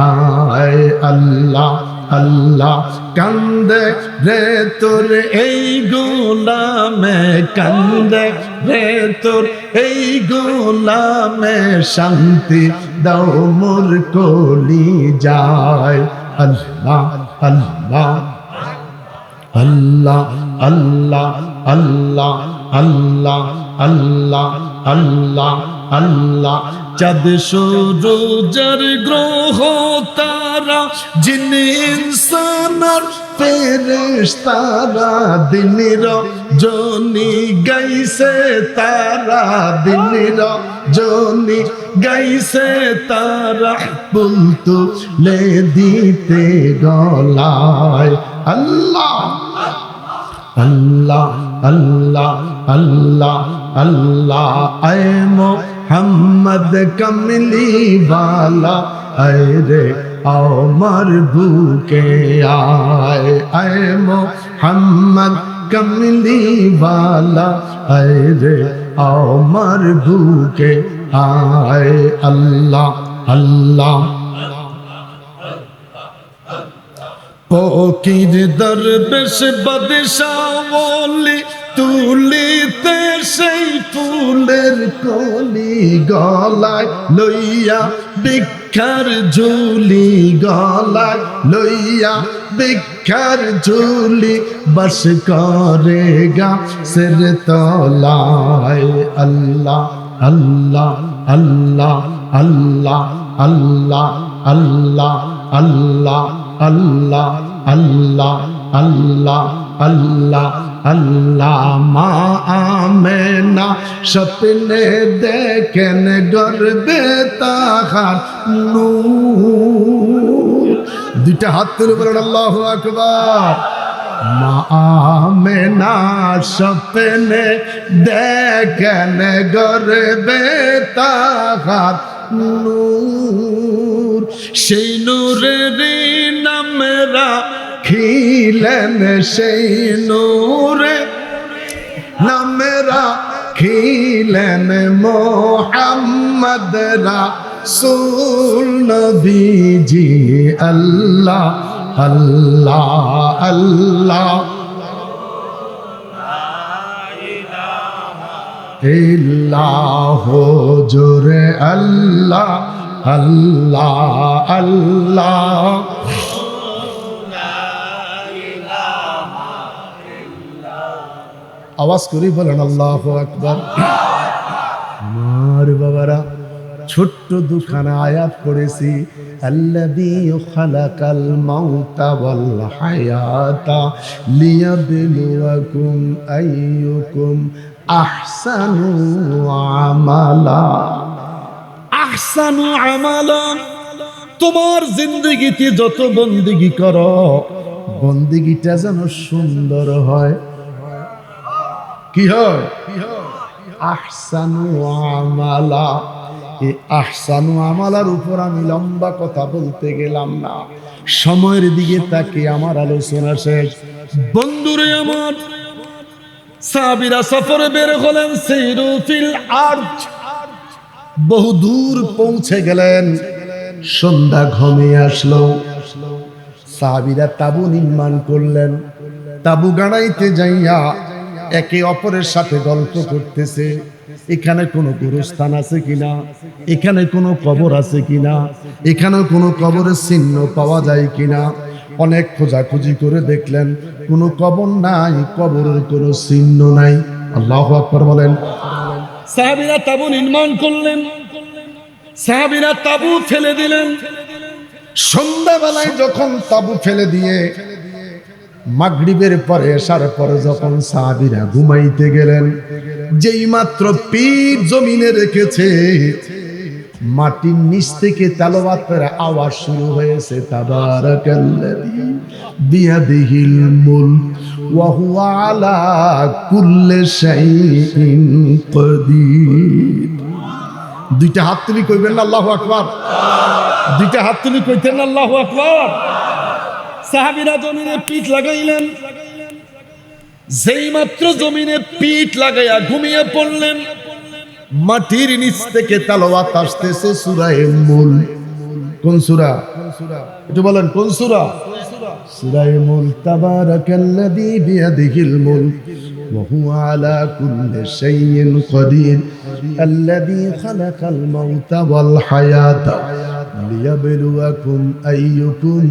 आए अल्लाह अल्लाह। কান্দে রে তোর এই গোলামে, কান্দে রে তোর এই গোলামে, শান্তি দাও মোর কলি যায়। আল্লাহ আল্লাহ আল্লাহ আল্লাহ আল্লাহ আল্লাহ আল্লাহ আল্লাহ আল্লাহ। চাঁদ সূরজের গ্রহ তারা, জিন ইনসান আর ফেরেশতারা, দিন রজনী গাইছে তারা, দিন রজনী গাইছে তারা, ফুল তুলে দিতে গলায়। আল্লাহ আল্লাহ আল্লাহ আল্লাহ আল্লাহ। ऐ मोहम्मद कमली वाला ऐ रे अमर भूखे आए। ऐ मोहम्मद कमली वाला ऐ रे अमर भूखे आए अल्लाह अल्लाह। ফকির দরবেশ বাদশাহ ওলি, তুলিতে সেই ফুলের কলি, গলায় লইয়া ভিক্ষার ঝুলি, গলায় লইয়া ভিক্ষার ঝুলি, বাস করে গাছের তলায়। আল্লাহ আল্লাহ আল্লাহ আল্লাহ আল্লাহ আল্লাহ আল্লাহ আল্লাহ আল্লাহ আল্লাহ আল্লাহ আল্লাহ। মা আমেনা স্বপ্নে দেখেন গর্বে তাহার নূর। দুইটা হাত তুলে বলেন আল্লাহু আকবার। মা আমেনা স্বপ্নে দেখেন গর্বে তাহার নূর, সেই নূরের নামেরা খিলেন, সেই নূরে নামেরা খিলেন মোহাম্মদ রাসূল নবীজি। আল্লাহ আল্লাহ আল্লাহ ইল্লাহ জোরে আল্লাহ আল্লাহ আল্লাহ। আওয়াজ করি বলেন আল্লাহু আকবার। আমার বাবারা, ছোট্ট দুখানা আয়াত পড়েছি। আল্লাযী খালাকাল মাউতা ওয়াল হায়াতা লিয়াবলুয়াকুম আইয়ুকুম আহসানু আমালা। আহসানু আমালা, তোমার জিন্দেগিতে যত বন্দেগি করো, বন্দেগিটা যেন সুন্দর হয়। কি হয়? আহসানু আমালা। এই আহসানু আমালার উপর আমি লম্বা কথা বলতে গেলাম না, সময়ের দিকে তাকে আমার আলোচনা শেষ। বন্ধুরে আমার, সাহাবীরা সফরে বের হলেন, সাইরু ফিল আরজ, বহু দূর পৌঁছে গেলেন। সন্ধ্যা ঘনিয়ে আসলো, সাহাবীরা তাবু নির্মাণ করলেন। তাবু গাড়াইতে যাইয়া একে অপরের সাথে গল্প করতেছে। এখানে কোনো গুরুস্থান আছে কিনা, এখানে কোনো কবর আছে কিনা, এখানে কোনো কবরের চিহ্ন পাওয়া যায় কিনা। অনেক খোঁজাখুঁজি করে দেখলেন, কোনো কবর নাই, কবরের কোনো চিহ্ন নাই। আল্লাহু আকবার বলেন। সাহাবীরা তাবু নির্মাণ করলেন, সাহাবীরা তাবু ফেলে দিলেন। সন্ধ্যাবেলায় যখন তাবু ফেলে দিয়ে মাগরিবের পরে আসার পরে যখন সাহাবীরা ঘুমাইতে গেলেন, যেই মাত্র পিঠ জমিনে রেখেছে, মাটির নিচ থেকে তেলাওয়াতের আওয়াজ শুরু হয়েছে, তাবারাকাল্লাযী বিয়াদিহিল মুলক ওয়া হুয়া আলা কুল্লি শাইইন কাদির। দুইটা হাত তুলি কইবেন না আল্লাহু আকবার? দুইটা হাত তুলি কইতেন না আল্লাহু আকবার। সাহাবীরা জমিনে পিঠ লাগাইলেন, যেই মাত্র জমিনে পিঠ লাগাইয়া ঘুমিয়ে পড়লেন, মাটির নিচ থেকে তেলাওয়াত আসতেছে সূরা মুলক। কোন সূরা? একটু বলেন কোন সূরা? সূরা মুলক। তাবারাকাল্লাযী বিয়াদিহিল মুলক ওয়া হুয়া আলা কুল্লি শাইইন কাদির আল্লাযী খালাকাল মাউতা ওয়াল হায়াতা লিয়াবলুয়াকুম আইয়ুকুম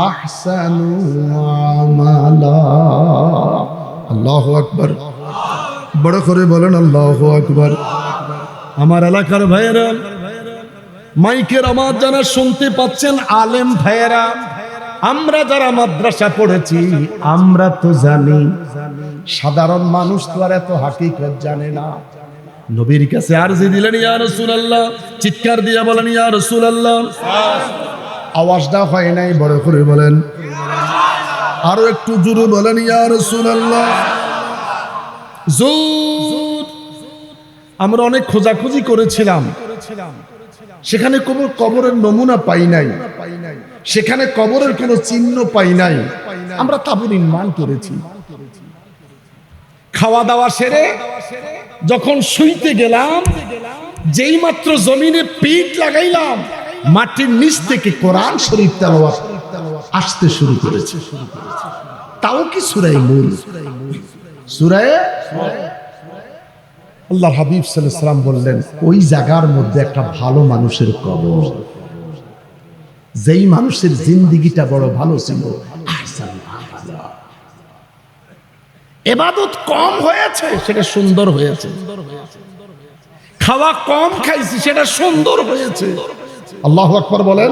আহসানু আমালা। আল্লাহু আকবার। বড় করে বলেন আল্লাহু আকবার। আমার এলাকার ভাইয়েরা, মাইকের আওয়াজ যারা শুনতে পাচ্ছেন, আলেম ভাইয়েরা, আমরা যারা মাদ্রাসা পড়েছি আমরা তো জানি, সাধারণ মানুষ তো আর এত হাকিকত জানে না। নবীর কাছে আরজি দিলেন, ইয়া রাসূলুল্লাহ, চিৎকার দিয়ে বলেন ইয়া রাসূলুল্লাহ। আওয়াজটা হয় নাই, বড় করে বলেন, আরো একটু জোরে বলেন ইয়া রাসূলুল্লাহ। জোর। আমরা অনেক খোঁজাখুঁজি করেছিলাম, সেখানে কোনো কবরের নমুনা পাই নাই, সেখানে কবরের কোনো চিহ্ন পাই নাই। আমরা তাবু নির্মাণ করেছি। খাওয়া দাওয়া সেরে যখন শুইতে গেলাম, যেই মাত্র জমিনে পিঠ লাগাইলাম, মাটির নিচ থেকে কোরআন শরীফ তেলাওয়াত আসতে শুরু করেছে। তাও কি সূরা মুলক? সূরা আল্লাহর হাবিব সাল্লাল্লাহু আলাইহি ওয়াসাল্লাম বললেন, ওই জায়গার মধ্যে একটা ভালো মানুষের কবর, যেই মানুষের জিন্দেগিটা বড় ভালো ছিল, ইবাদত কম হয়েছে সেটা সুন্দর হয়েছে, খাওয়া কম খাইছি সেটা সুন্দর হয়েছে। আল্লাহু আকবার বলেন।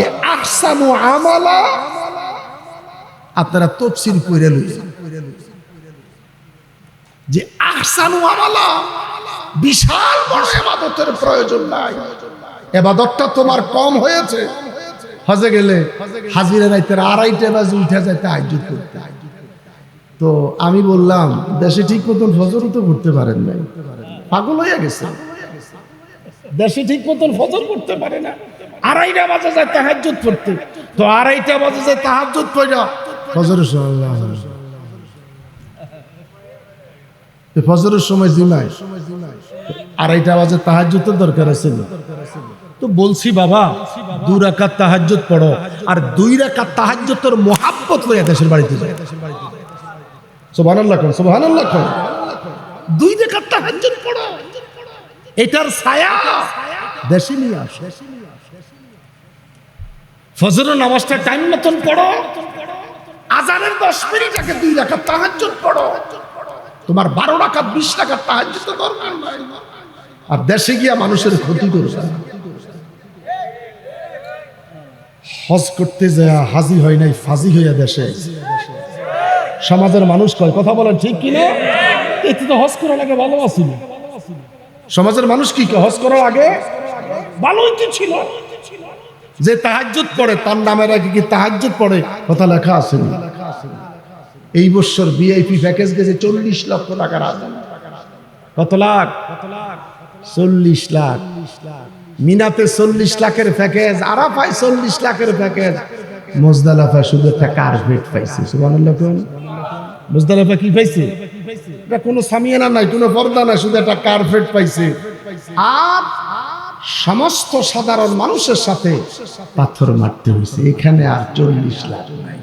এ আহসানু আমালা আপনারা তাফসীর কইরা লইছেন যে আহসানু আমালা বিশাল বড় ইবাদতের প্রয়োজন নাই, ইবাদতটা তোমার কম হয়েছে। হজে গেলে হাজিরা রাইতের 2:30 বাজে উঠে যায় তাহাজ্জুদ করতে। তো আমি বললাম, দেশে ঠিক মতন ফজরও তো করতে পারেন নাই, পাগল হয়ে গেছে। দেশে ঠিক মতন ফজর করতে পারে না, 2:30 বাজে যায় তাহাজ্জুদ পড়তে। তো 2:30 বাজে যায় তাহাজ্জুদ পড়া, ফজরের সময় আল্লাহ, ফজরের সময় জিমায় 2:30 বাজে তাহাজ্জুদের দরকার আছে। তো বলছি বাবা 2 রাকাত তাহাজ্জুদ পড়ো, আর 2 রাকাত তাহাজ্জুদের মোহাব্বত লইয়া দেশের বাড়িতে যায়। সুবহানাল্লাহ কোন, সুবহানাল্লাহ কোন। 2 রাকাত তাহাজ্জুদ পড়ো, এটার ছায়া দেশে নিয়ে আসো। ফজরের নামাজটা টাইম মতন পড়ো, আজানের 10 মিনিট আগে 2 রাকাত তাহাজ্জুদ পড়ো। তোমার 12 রাকাত 20 রাকাত তাহাজ্জুদের দরকার নাই। আর দেশে গিয়া মানুষের ক্ষতি করবে। হজ করতে যায় হাজি হয় নাই, ফাজি হইয়া দেশে। সমাজের মানুষ কয়, কথা বলেন ঠিক কিনা? এতে তো হজ করার আগে ভালো আছিল। সমাজের মানুষ কি হজ করার আগে ভালোই তো ছিল। যে তাহাজ্জুদ পড়ে তার নামের আগে কি তাহাজ্জুদ পড়ে কথা লেখা আছে? এই বছর ভিআইপি প্যাকেজ গেছে 40 লক্ষ টাকার আদান। কত লাখ? 40 লাখ। মিনাতে 40 লাখের প্যাকেজ, আরাফায় 40 লাখের প্যাকেজ, মুজদালিফা শুধু একটা কার্পেট পাইছে। সুবহানাল্লাহ কোন। মুজদালিফা কি পাইছে? এটা কোনো সামিয়ানা নাই, কোনো পর্দা নাই, শুধু একটা কার্পেট পাইছে। আর সমস্ত সাধারণ মানুষের সাথে পাথর মারতে হয়েছে। এখানে আর 40 লাখ নাই,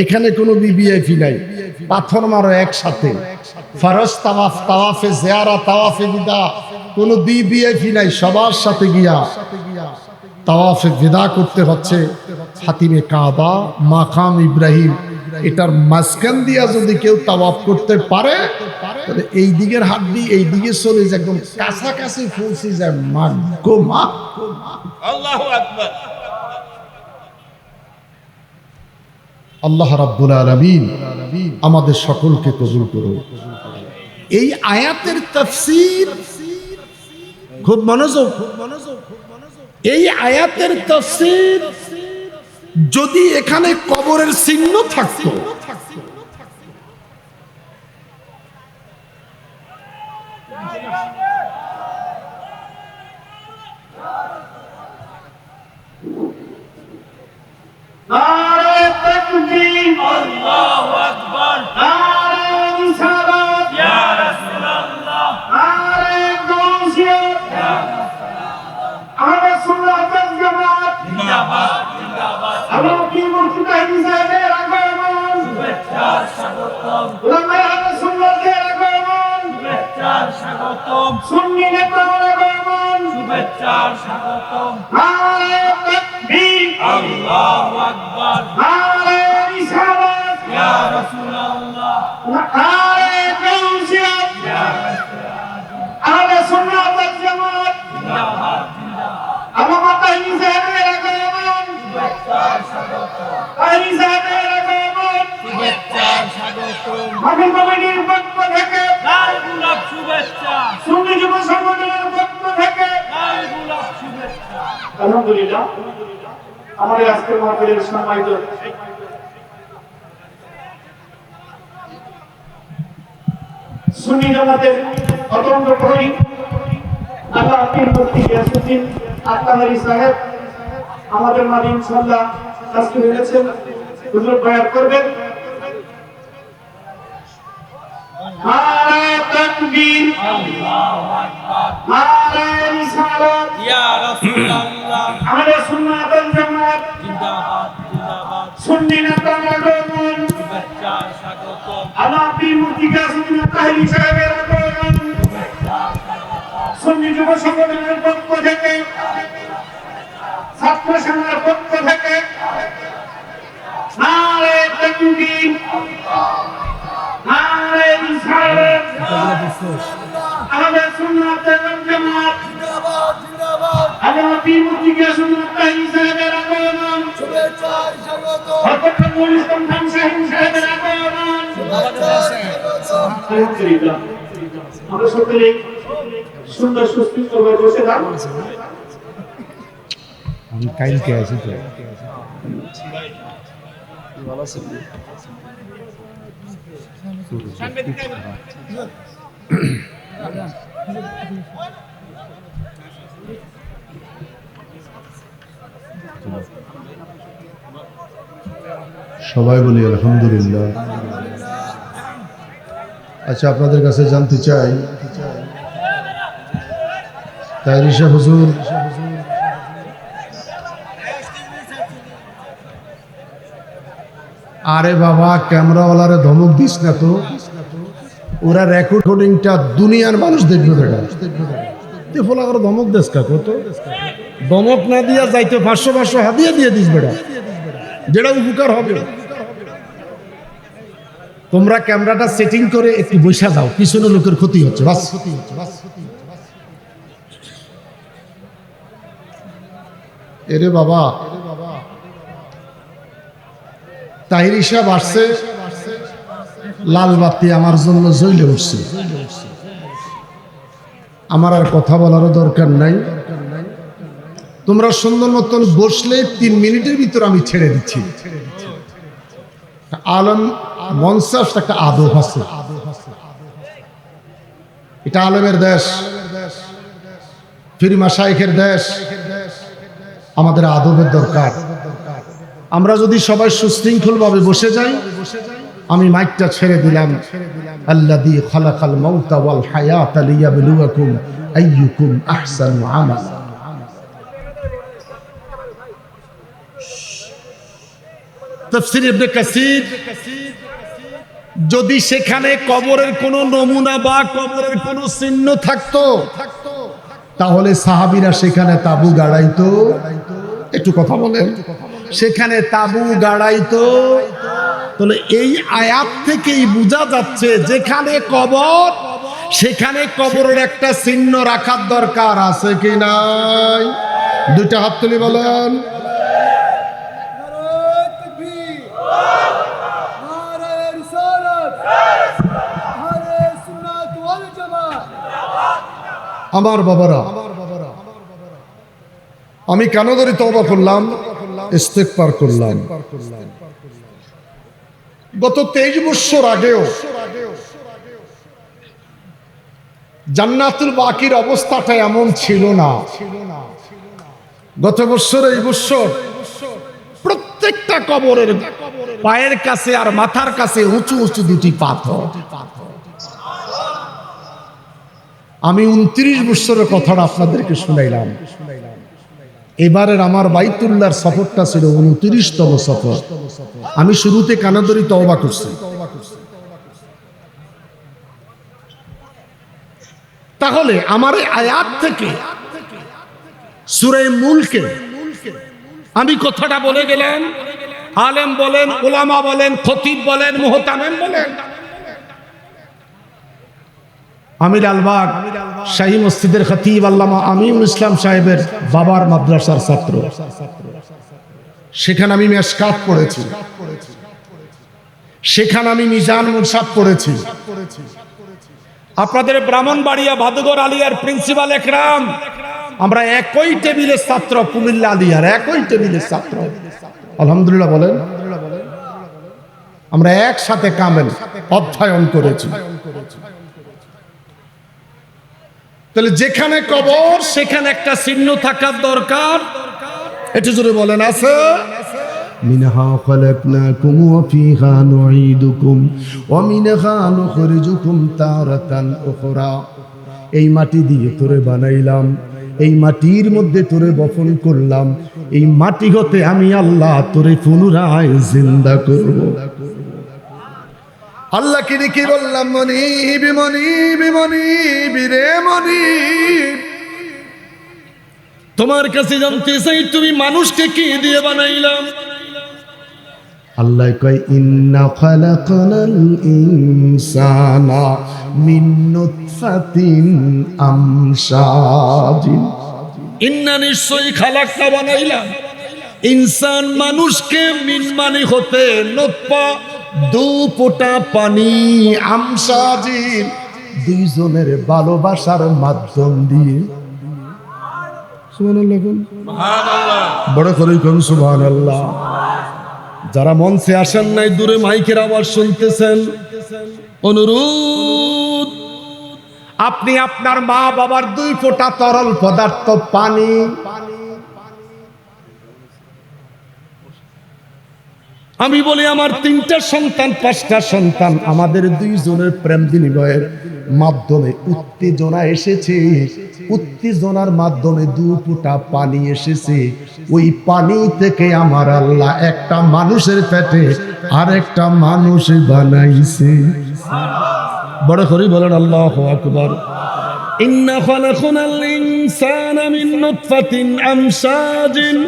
এখানে কোনো বিবিআইপি নাই। পাথর মারো একসাথে, ফরজ তাওয়াফ, তাওয়াফে জিয়ারা, তাওয়াফে বিদা, কোনো বিবিআইপি নাই। সবার সাথে গিয়া তাওয়াফে বিদা করতে হচ্ছে। হাতিমে কাবা, মাকাম ইব্রাহিম, এটার মাঝখান দিয়া যদি কেউ তাওয়াফ করতে পারে, তাহলে এই দিকের হাত দিয়ে এই দিকে চলে যে একদম কাছাকাছি পৌঁছে যায় মা গো মা। আল্লাহু আকবার। আল্লাহ রাব্বুল আলামিন আমাদের সকলকে কবুল করুন। এই আয়াতের তাফসীর খুব মনোযোগ, এই আয়াতের তাফসীর যদি এখানে কবরের চিহ্ন থাকতো, নারে তাকবীর, আল্লাহু আকবার। নারে রিসালাত, ইয়া রাসূলুল্লাহ। নারে গাউসিয়ত, আহলে সুন্নাত ওয়াল জামাত, জিন্দাবাদ জিন্দাবাদ। আল্লাহ কি মুর্শিদ হিসাবের আগমন, শুভেচ্ছার স্বাগতম, উলামায়ে আহলে সুন্নাতের আগমন, শুভেচ্ছার স্বাগতম, সুন্নি নেতার আগমন, শুভেচ্ছার স্বাগতম। নারে তাকবীর, আল্লাহু আকবার। নারে রিসালাত, ইয়া রাসূলুল্লাহ। নারে গাউসিয়ত, আহলে সুন্নাত ওয়াল জামাত, জিন্দাবাদ জিন্দাবাদ। আল্লামা হিসাবের আগমন, শুভেচ্ছার স্বাগতম, হিসাবের আগমন, শুভেচ্ছার স্বাগতম। মাহফিল কমিটির পক্ষ থেকে, লাল গোলাপ শুভেচ্ছা, সুন্নি যুব সংগঠনের পক্ষ থেকে লাল গোলাপ শুভেচ্ছা। আলহামদুলিল্লাহ আমাদের আজকের মাহফিলের সম্মানিত সুন্নি জামাতের অত্যন্ত প্রহরী আল্লাহ পীর মুফতি গিয়াসউদ্দিন আত্মাহারি সাহেব আমাদের মাঝে ইনশাআল্লাহ আজকে হয়েছেন, হুজুর বয়ান করবেন। নারে তাকবীর, আল্লাহু আকবার। নারে রিসালাত, ইয়া রাসূলুল্লাহ। আহলে সুন্নাত ওয়াল জামাত, জিন্দাবাদ জিন্দাবাদ। সুন্নি নেতার আগমন, শুভেচ্ছার স্বাগতম, আল্লাহ পীর মুফতি গিয়াসউদ্দিন আত্মাহারি সাহেবের আগমন, সুন্নি যুব সংগঠনের পক্ষ থেকে, ছাত্র সংঘের পক্ষ থেকে নারে তাকবীর, নারে রিসালাত, আহলে সুন্নাত ওয়াল জামাত, আল্লাহ পীর মুফতি গিয়াসউদ্দিন আত্মাহারি সাহেবের আগমন, হযরত ইসলাম খান শাহীন সাহেবের আগমন। আলহামদুলিল্লাহ আমরা সকলে সুন্দর সুস্থভাবে বসে থাকি। আমি কালকে আসি তো সবাই বলি আলহামদুলিল্লাহ। আচ্ছা, আপনাদের কাছে জানতে চাই, তাইরিশা হুজুর আরে বাবা ক্যামেরাওয়ালারে ধমক দিস না তো, ওরা রেকর্ডিংটা দুনিয়ার মানুষ দেখবে বেটা, ফোলা করে ধমক দেশ কা কত ধমক না দিয়া যাইতে 500 হাদিয়া দিয়ে দিস বেটা, যেটা উপকার হবে। তোমরা ক্যামেরাটা সেটিং করে একটু বসে যাও, পিছনে লোকের ক্ষতি হচ্ছে বাস। এরে বাবা তাহির সাহেব আসছে, লাল বাতি আমার জন্য জ্বলে উঠছে, আমার আর কথা বলারও দরকার নাই। তোমরা সুন্দর মতন বসলে 3 মিনিটের ভিতর আমি ছেড়ে দিচ্ছি। আলম মঞ্চাস একটা আদব আছে, এটা আলমের দেশ, ফির মাশায়েখের দেশ, আমাদের আদবের দরকার। আমরা যদি সবাই সুশৃঙ্খল ভাবে বসে যাই, আমি মাইকটা ছেড়ে দিলাম। আল্লাযী খালাকাল মাউতা ওয়াল হায়াতা লিয়াবলুয়াকুম আইয়ুকুম আহসানু আমালা। তাফসীর ইবনে কাসির, যদি সেখানে কবরের কোনো নমুনা বা কবরের কোনো চিহ্ন থাকতো, তাহলে সাহাবীরা সেখানে তাবু গাড়াইতো। একটু কথা বলেন, সেখানে তাবু গাড়াইতো, তাহলে এই আয়াত থেকেই বোঝা যাচ্ছে যেখানে কবর সেখানে কবরের একটা চিহ্ন রাখার দরকার আছে কি নাই? দুইটা হাত তুলে বলেন। আমার বাবারা, আমি কেন ধরে তওবা করলাম, ইস্তেগফার করলাম। গত 23 বছর আগেও জান্নাতুল বাকির অবস্থাটা এমন ছিল না। গত বছর এই বছর প্রত্যেকটা কবরের পায়ের কাছে আর মাথার কাছে উঁচু উঁচু দুটি পাথর। আমি 29 বছরের কথাটা আপনাদেরকে শুনাইলাম। এবারের আমার বাইতুল্লাহর সফরটা ছিল 29তম সফর। আমি শুরুতে কানাদরি তওবা করছি। তাহলে আমার এই আয়াত থেকে সূরা মুলকে আমি কথাটা বলে গেলাম, আলেম বলেন, উলামা বলেন, খতিব বলেন, মুহতামিম বলেন, আমির আলবাগ শাহী মসজিদের খতিব আল্লামা আমিনুল ইসলাম সাহেবের বাবার মাদ্রাসার ছাত্র। সেখানে আমি মেশকাত পড়েছি, সেখানে আমি মিজান মুসাফ পড়েছি। আপনাদের ব্রাহ্মণবাড়িয়া ভাদুগর আলিয়ার প্রিন্সিপাল একরাম, আমরা একই টেবিলের ছাত্র, কুমিল্লা আলিয়ার একই টেবিলের ছাত্র। আলহামদুলিল্লাহ বলেন। আমরা একসাথে কামেল অধ্যয়ন করেছি। তাহলে যেখানে কবর সেখানে একটা চিহ্ন থাকার দরকার। একটু জোরে বলেন আছে। মিনহা খালাকনাকুম ওয়া ফিহা নুঈদুকুম ওয়া মিনহা নুখরিজুকুম তারাতান উখরা। এই মাটি দিয়ে তোরে বানাইলাম, এই মাটির মধ্যে তোরে বপন করলাম, এই মাটি হতে আমি আল্লাহ তোরে পুনরায় জিন্দা করব। আল্লাহকে ডেকে বললাম, মনিব মনিব মনিব রে মনিব, তোমার কাছে জানতে চাই তুমি মানুষকে কি দিয়ে বানাইলাম? আল্লাহ কয়, ইন্না খালাকনাল ইনসানা মিন নুতফাতিন আমশাজিন। ইন্না নিশ্চয়ই খালাকনা বানাইলাম, ইনসান মানুষকে মিন মানে হতে নুতফা দু ফোঁটা পানি, আমশাজিন দুইজনের ভালোবাসার মাধ্যম দিয়ে। সুবহানাল্লাহ কোন বড় করে কোন সুবহানাল্লাহ। যারা মঞ্চে আসেন নাই, দূরে মাইকের আওয়াজ শুনতেছেন, অনুরোধ আপনি আপনার মা বাবার 2 ফোঁটা তরল পদার্থ পানি আমি বলি আমার 3টা সন্তান 5টা সন্তান, আমাদের 2 জনের প্রেম বিনিময়ের মাধ্যমে উত্তেজনা এসেছে, উত্তেজনার মাধ্যমে 2 ফোঁটা পানি এসেছে। ওই পানি থেকে আমার আল্লাহ একটা মানুষের পেটে আরেকটা মানুষ বানাইছে। বড় করে বলেন আল্লাহু আকবার। ইন্না খালাকনাল ইনসানা মিন নুতফাতিন আমশাজিন।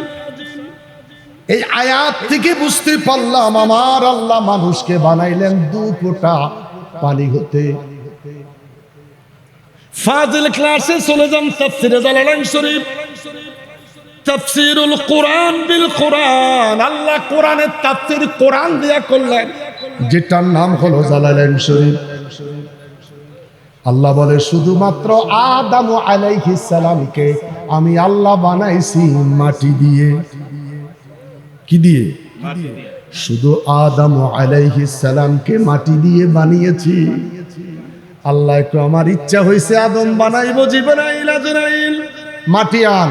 এই আয়াত থেকে বুঝতে পারলাম আমার আল্লাহ মানুষকে বানাইলেন 2 ফোঁটা পানি হতে। ফাজিল ক্লাসে চলে যান তাফসীরে জালালাইন শরীফ, তাফসীরুল কোরআন বিল কোরআন। আল্লাহ কোরআনের তাফসীর কোরআন দিয়া করলেন, যেটার নাম হলো জালালাইন শরীফ। আল্লাহ বলে শুধুমাত্র আদম আলাইহিস সালামকে আমি আল্লাহ বানাইছি মাটি দিয়ে। কি দিয়ে? শুধু আদম আলাইহিস সালামকে মাটি দিয়ে বানিয়েছি। আল্লাহ একটু আমার ইচ্ছা হয়েছে আদম বানাইবো, জিবরাইল আজরাইল মাটি আন।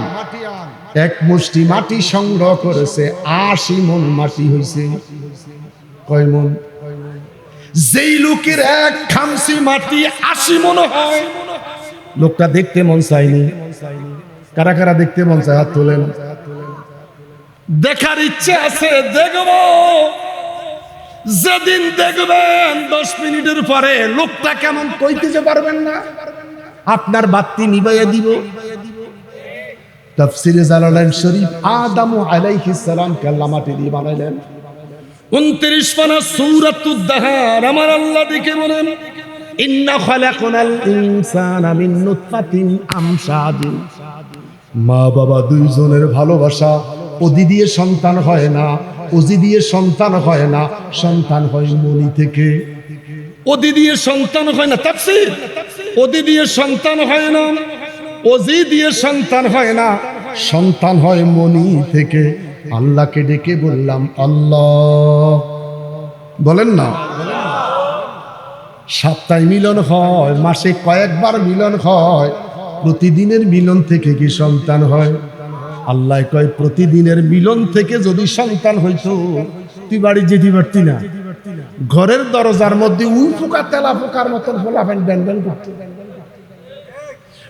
এক মুষ্টি মাটি সংগ্রহ করেছে, 80 মণ মাটি হয়েছে। কয় মণ? যেই লোকের এক খামসি মাটি 80 মণ হয়। লোকটা দেখতে মন চাইনি। কারা কারা দেখতে মন চায়? হাত তোলেন। দেখার ইচ্ছে আছে, দেখব। যেদিন দেখবেন 10 মিনিটের পরে লোকটা কেমন কইতে পারবেন না, আপনার বাতি নিভাইয়া দিব। তাফসীরে জালালাইন শরীফ, আদম আলাইহিস সালাম কে আল্লাহ মাটি দিয়ে বানাইলেন। 29 পারা সূরাতুদ দাহার আমার আল্লাহ দেখে বলেন ইন্না খালাকনাল ইনসানা মিন নুতফাতিন আমশাদিন। মা বাবা দুইজনের ভালোবাসা, ওদি দিয়ে সন্তান হয় না, ওজি দিয়ে সন্তান হয় না, সন্তান হয় মনি থেকে। ওদি দিয়ে সন্তান হয় না, তাফসীর। ওদি দিয়ে সন্তান হয় না, ওজি দিয়ে সন্তান হয় না, সন্তান হয় মনি থেকে। আল্লাহকে ডেকে বললাম আল্লাহ, বলেন না। সপ্তাহে মিলন হয়, মাসে কয়েকবার মিলন হয়, প্রতিদিনের মিলন থেকে কি সন্তান হয়? আল্লাহ কয় প্রতিদিনের মিলন থেকে যদি সন্তান হইতো তুই বাড়ি যেতে পারতি না। ঘরের দরজার মধ্যে উফোকা তেলা পোকার মতন ফোলাফেন ব্যান ব্যান করত।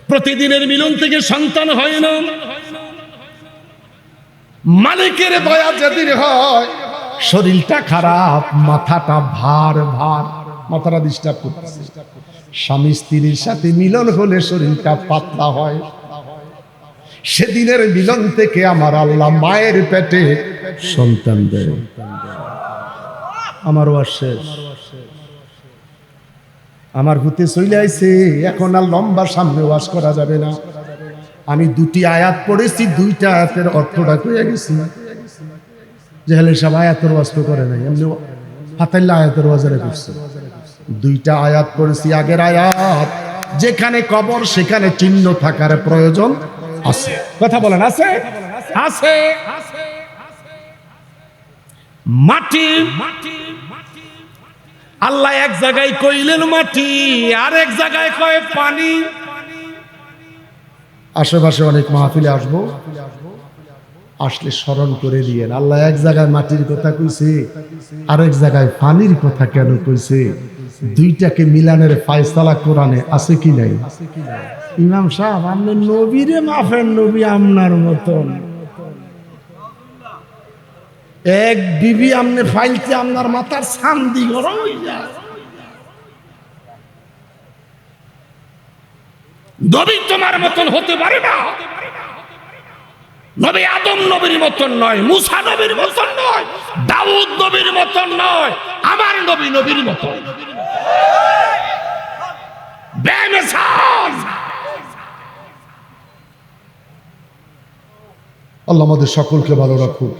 প্রতিদিনের মিলন থেকে সন্তান হয় না। মালিকের দয়া যেদিন হয় শরীরটা খারাপ, মাথাটা ভার ভার, মাথাটা ডিস্টার্ব করতেছে। স্বামী স্ত্রীর সাথে মিলন হলে শরীরটা পাতলা হয়। সেদিনের মিলন থেকে আমার আল্লাহ মায়ের পেটে সন্তান দেয়। আমার ওয়াজ শেষ, আমার হুতে চলে আইছে, এখন আর লম্বা সামনে ওয়াজ করা যাবে না। আমি দুটি আয়াত পড়েছি, দুইটা আয়াতের অর্থটা কইয়া গেছি। জেহেলে সব আয়াতের ওয়াজ তো করে নাই, এমনি ফাতাইল্লা আয়াতের ওয়াজরে করছে। দুইটা আয়াত পড়েছি। আগের আয়াত যেখানে কবর সেখানে চিহ্ন থাকার প্রয়োজন আছে। কথা বলেন আছে? আছে। মাটি, আল্লাহ এক জায়গায় কইলেন মাটি, আর এক জায়গায় কয় পানি। আশেপাশে অনেক মাহফিলে আসবো, আসলে স্মরণ করে দিয়েন আল্লাহ এক জায়গায় মাটির কথা কইছে, আরেক জায়গায় পানির কথা কেন কইছে? দুইটাকে মিলানের ফায়সালা কোরআনে আছে কি নাই? ইমাম সাহেব আপনি নবীরে মাফের নবী আপনার মতন এক বিবি আমনে ফাইলতে আপনার মাথার শান্তি গরম হয়ে যায়। নবী তোমার মতন হতে পারে না। নবী আদম নবীর মতন নয়, মুসা নবীর মতন নয়, দাউদ নবীর মতন নয়, আমার নবী নবীর মতন। বেমিসাল। আল্লাহ আমাদের সকলকে ভালো রাখুক।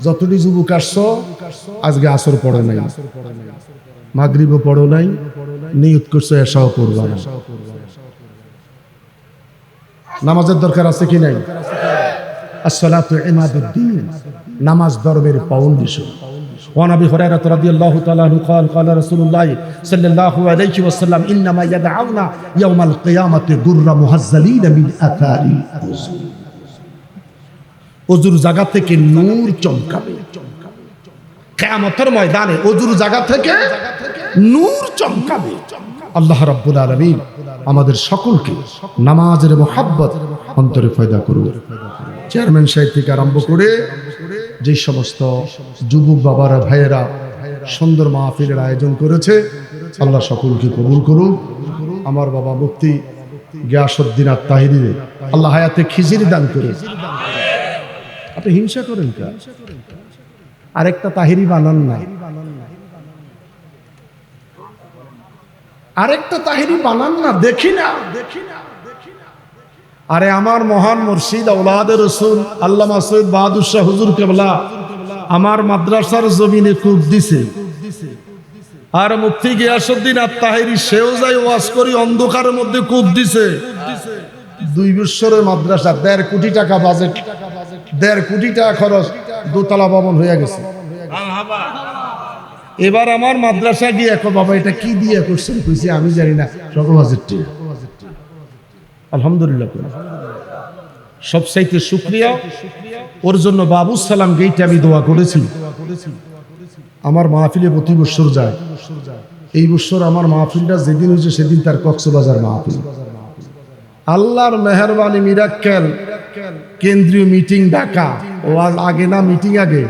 যতটি যুবক আসছো, আজকে আসর পড়ো নাই, মাগরিবও পড়ো নাই, নিয়ত করছো এসাও পড়বা না। নামাজের দরকার আছে কি নাই? আসসালাতু ইমাদুদ্দিন, নামাজ ধর্মের ফাউন্ডেশন। وعن ابي هريره رضي الله تعالى عنه قال قال رسول الله صلى الله عليه وسلم انما يدعون يوم القيامه غر مهزلين من اثار الوضوء। ওযুর জায়গা থেকে নূর চমকাবে। কিয়ামতের ময়দানে ওযুর জায়গা থেকে নূর চমকাবে। আল্লাহ রাব্বুল আলামিন আমাদের সকলকে নামাজের মুহাব্বত অন্তরে পয়দা করুন। চেয়ারম্যান সাহেব থেকে আরম্ভ করে যে সমস্ত যুবক বাবারা ভাইয়েরা সুন্দর মাহফিলের আয়োজন করেছে, আল্লাহ সকলকে কবুল করুন। আমার বাবা মুফতি গিয়াসউদ্দিন আত-তাহিরি আল্লাহ হায়াতে খিজির দান করে। আপনি হিংসা করেন কা? আরেকটা তাহিরি বানান না, আরেকটা তাহিরি বানান না, দেখি না। আরে আমার মহান মুর্শিদ আওলাদে রাসূল আল্লামা সৈয়দ বাহাদুর শাহ হুজুর কেবলা আমার মাদ্রাসার জমিনে কূপ দিছে, আর মুফতি গিয়াসউদ্দিন আত-তাহিরি সেও যাই ওয়াজ করি অন্ধকারের মধ্যে কূপ দিছে। 2 বছরের মাদ্রাসা 1.5 কোটি টাকা বাজেট, 1.5 কোটি টাকা খরচ, দোতলা ভবন হয়ে গেছে। এবার আমার মাদ্রাসা গিয়ে এখন বাবা এটা কি দিয়ে করছেন, কইছি আমি জানি না, সকল বাজেটটি আলহামদুলিল্লাহ। সবচাইতে শুকরিয়া ওর জন্য বাবু সালাম গেইটে আমি দোয়া করেছি। আমার মাহফিলে প্রতি বছর যায়, এই বছর আমার মাহফিলটা যেদিন হয়েছে সেদিন তার কক্সবাজার মাহফিল। আল্লাহর মেহেরবানি মিরাক্কেল, কেন্দ্রীয় মিটিং ঢাকা। ওয়াজ আগে না মিটিং আগে?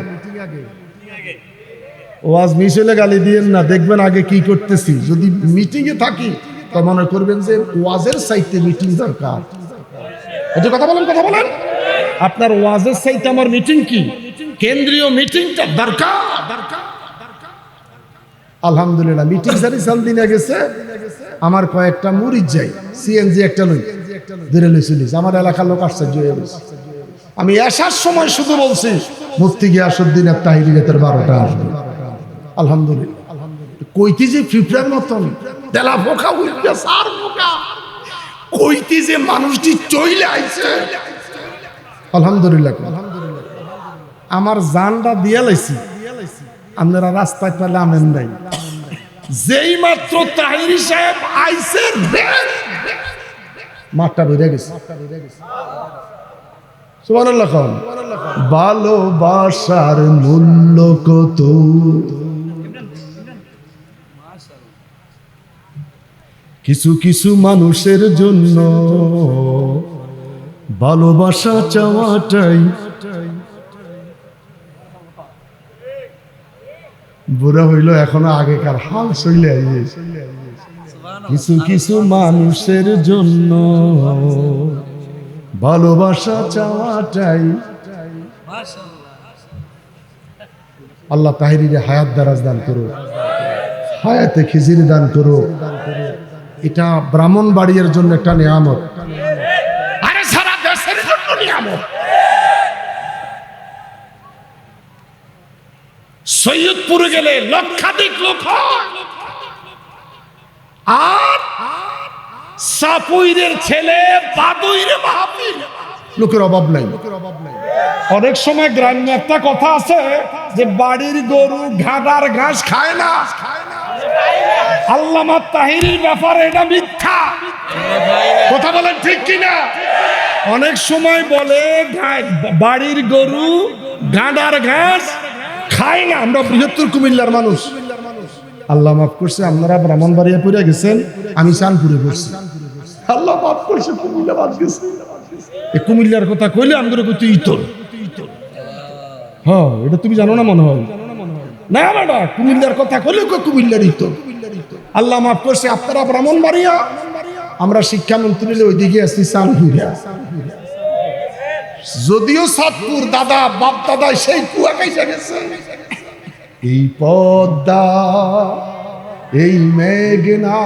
ওয়াজ মিস হলে গালি দিয়েন না, দেখবেন আগে কি করতেছি। যদি মিটিং এ থাকি তো মনে করবেন যে ওয়াজের সাইতে মিটিং দরকার। এটা কথা বলেন, কথা বলেন। আপনার ওয়াজের সাইতে আমার মিটিং কি? কেন্দ্রীয় মিটিংটা দরকার। আলহামদুলিল্লাহ মিটিং সারি সাল দিনে গেছে আমার কয়েকটা মুরিদ যাই সিএনজি একটা লই ধরে লইছিলিস আমার এলাকার লোক আশ্চর্য হয়ে গেছে। আমি আসার সময় শুধু বলছি মুফতি গিয়াসউদ্দিন আর তাহিরিয়াতের 12টা আসবে। আলহামদুলিল্লাহ কইতি যে ফিফরার মতন তেলা পোকা উঠবে সার পোকা কইতি যে মানুষটি চইলে আইছে। আলহামদুলিল্লাহ আমার জানটা দিয়া লাইছি আপনারা রাস্তায় পেলে আমেন নাই। যেই মাত্র তাহিরি সাহেব আইছে মাঠটা বেড়ে গেছে। সুবহানাল্লাহ খান। ভালোবাসার মূল্য কত, কিছু কিছু মানুষের জন্য ভালোবাসা চাওয়াটাই বুড়া হইল এখনো আগেকার হাল চলে আইছে। কিছু কিছু মানুষের জন্য ভালোবাসা চাওয়াটাই। আল্লাহ তাহিরিরে হায়াত দারাজ দান করো, হায়াতে খিজির দান করো। এটা ব্রাহ্মণবাড়িয়ার জন্য একটা নিয়ামত, আরে সারা দেশের জন্য নিয়ামত। সৈয়দপুরে গেলে লক্ষাধিক লোক হয়, আর সাপুইরের ছেলে বাদুইরে মাহফিল, লোকের অভাব নাই। অনেক সময় গ্রাম্য একটা কথা আছে যে বাড়ির গরু ঘাটার ঘাস খায় না। আল্লামা তাহিরির ব্যাপারে এটা মিথ্যা কথা বলেন ঠিক কিনা? অনেক সময় বলে বাড়ির গরু ঘাটার ঘাস খায় না। আমরা বৃহত্তর কুমিল্লার মানুষ, আল্লাহ মাফ করছে। আপনারা ব্রাহ্মণবাড়িয়া পড়ে গেছেন, আমি চাঁদপুরে পড়ছি। আল্লাহ মাফ করছে, কুমিল্লা বাদ গেছে। এই কুমিল্লার কথা কইলে আমাদের কইতে ইতর। হ্যাঁ, এটা তুমি জানো না মনে হয় না? বেটা কুমিল্লার কথা কইলে কুমিল্লার ইতর। আল্লাহ মাফ করছে। আপনারা ব্রাহ্মণবাড়িয়া, আমরা শিক্ষামন্ত্রী ওইদিকে আসছি চাঁদপুরিয়া। যদিও চাঁদপুর দাদা বাপ দাদা সেই কুয়া কাইসা গেছে। এই পদ্মা, এই মেঘনা,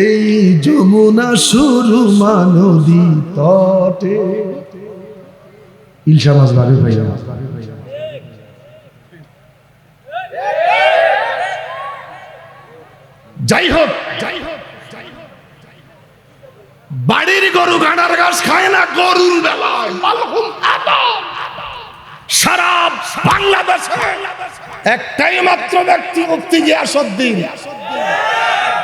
এই যমুনা সুরমা নদী তটে ইলশা মাছ ভাবে ভাইয়া। যাই হোক, বাড়ির গরু ঘাটার ঘাস খায় না। গরুর বেলায় মালহুম আদম সারা বাংলাদেশে একটাই মাত্র ব্যক্তি মুফতি গিয়াসউদ্দিন,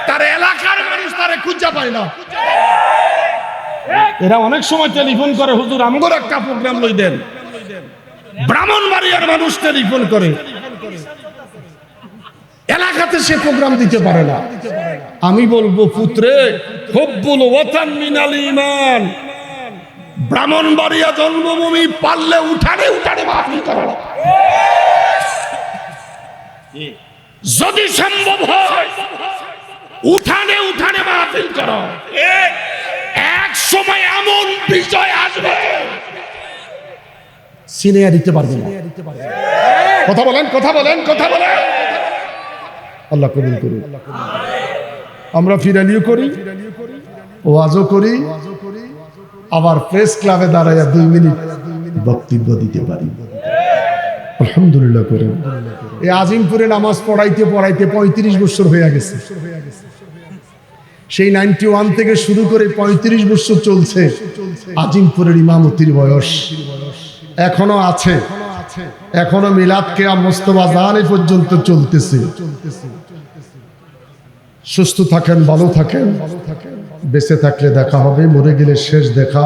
তার এলাকার মানুষ তারে খুঁজে পায় না। এরা অনেক সময় টেলিফোন করে, হুজুর আমগোর একটা প্রোগ্রাম লই দেন। ব্রাহ্মণবাড়িয়ার মানুষ টেলিফোন করে, এলাকাতে সে প্রোগ্রাম দিতে পারে না। আমি বলবো পুত্রে, হুব্বুল ওয়াতান মিনাল ঈমান। ব্রাহ্মণবাড়িয়া জন্মভূমি, পারলে উঠানে উঠানে মাহফিল করো। যদি সম্ভব হয় উঠানে উঠানে মাহফিল করো। এক সময় এমন বিজয় আসবে সিনিয়া দিতে পারবে না। কথা বলেন, কথা বলেন, কথা বলেন। আল্লাহ কবুল করুন। আমরা ফিরালিও করি, ওয়াজও করি, আবার প্রেস ক্লাবে দাঁড়াইয়া 2 মিনিট বক্তব্য দিতে পারি। আলহামদুলিল্লাহ করে। এই আজিমপুরে নামাজ পড়াইতে পড়াইতে 35 বছর হয়ে গেছে। সেই 91 থেকে শুরু করে 35 বছর চলছে আজিমপুরের ইমামতির বয়স। এখনো আছে, এখনো মিলাদ কিয়াম মুস্তফা জানে পর্যন্ত চলতেছে। সুস্থ থাকেন, ভালো থাকেন, বেঁচে থাকলে দেখা হবে, মরে গেলে শেষ দেখা।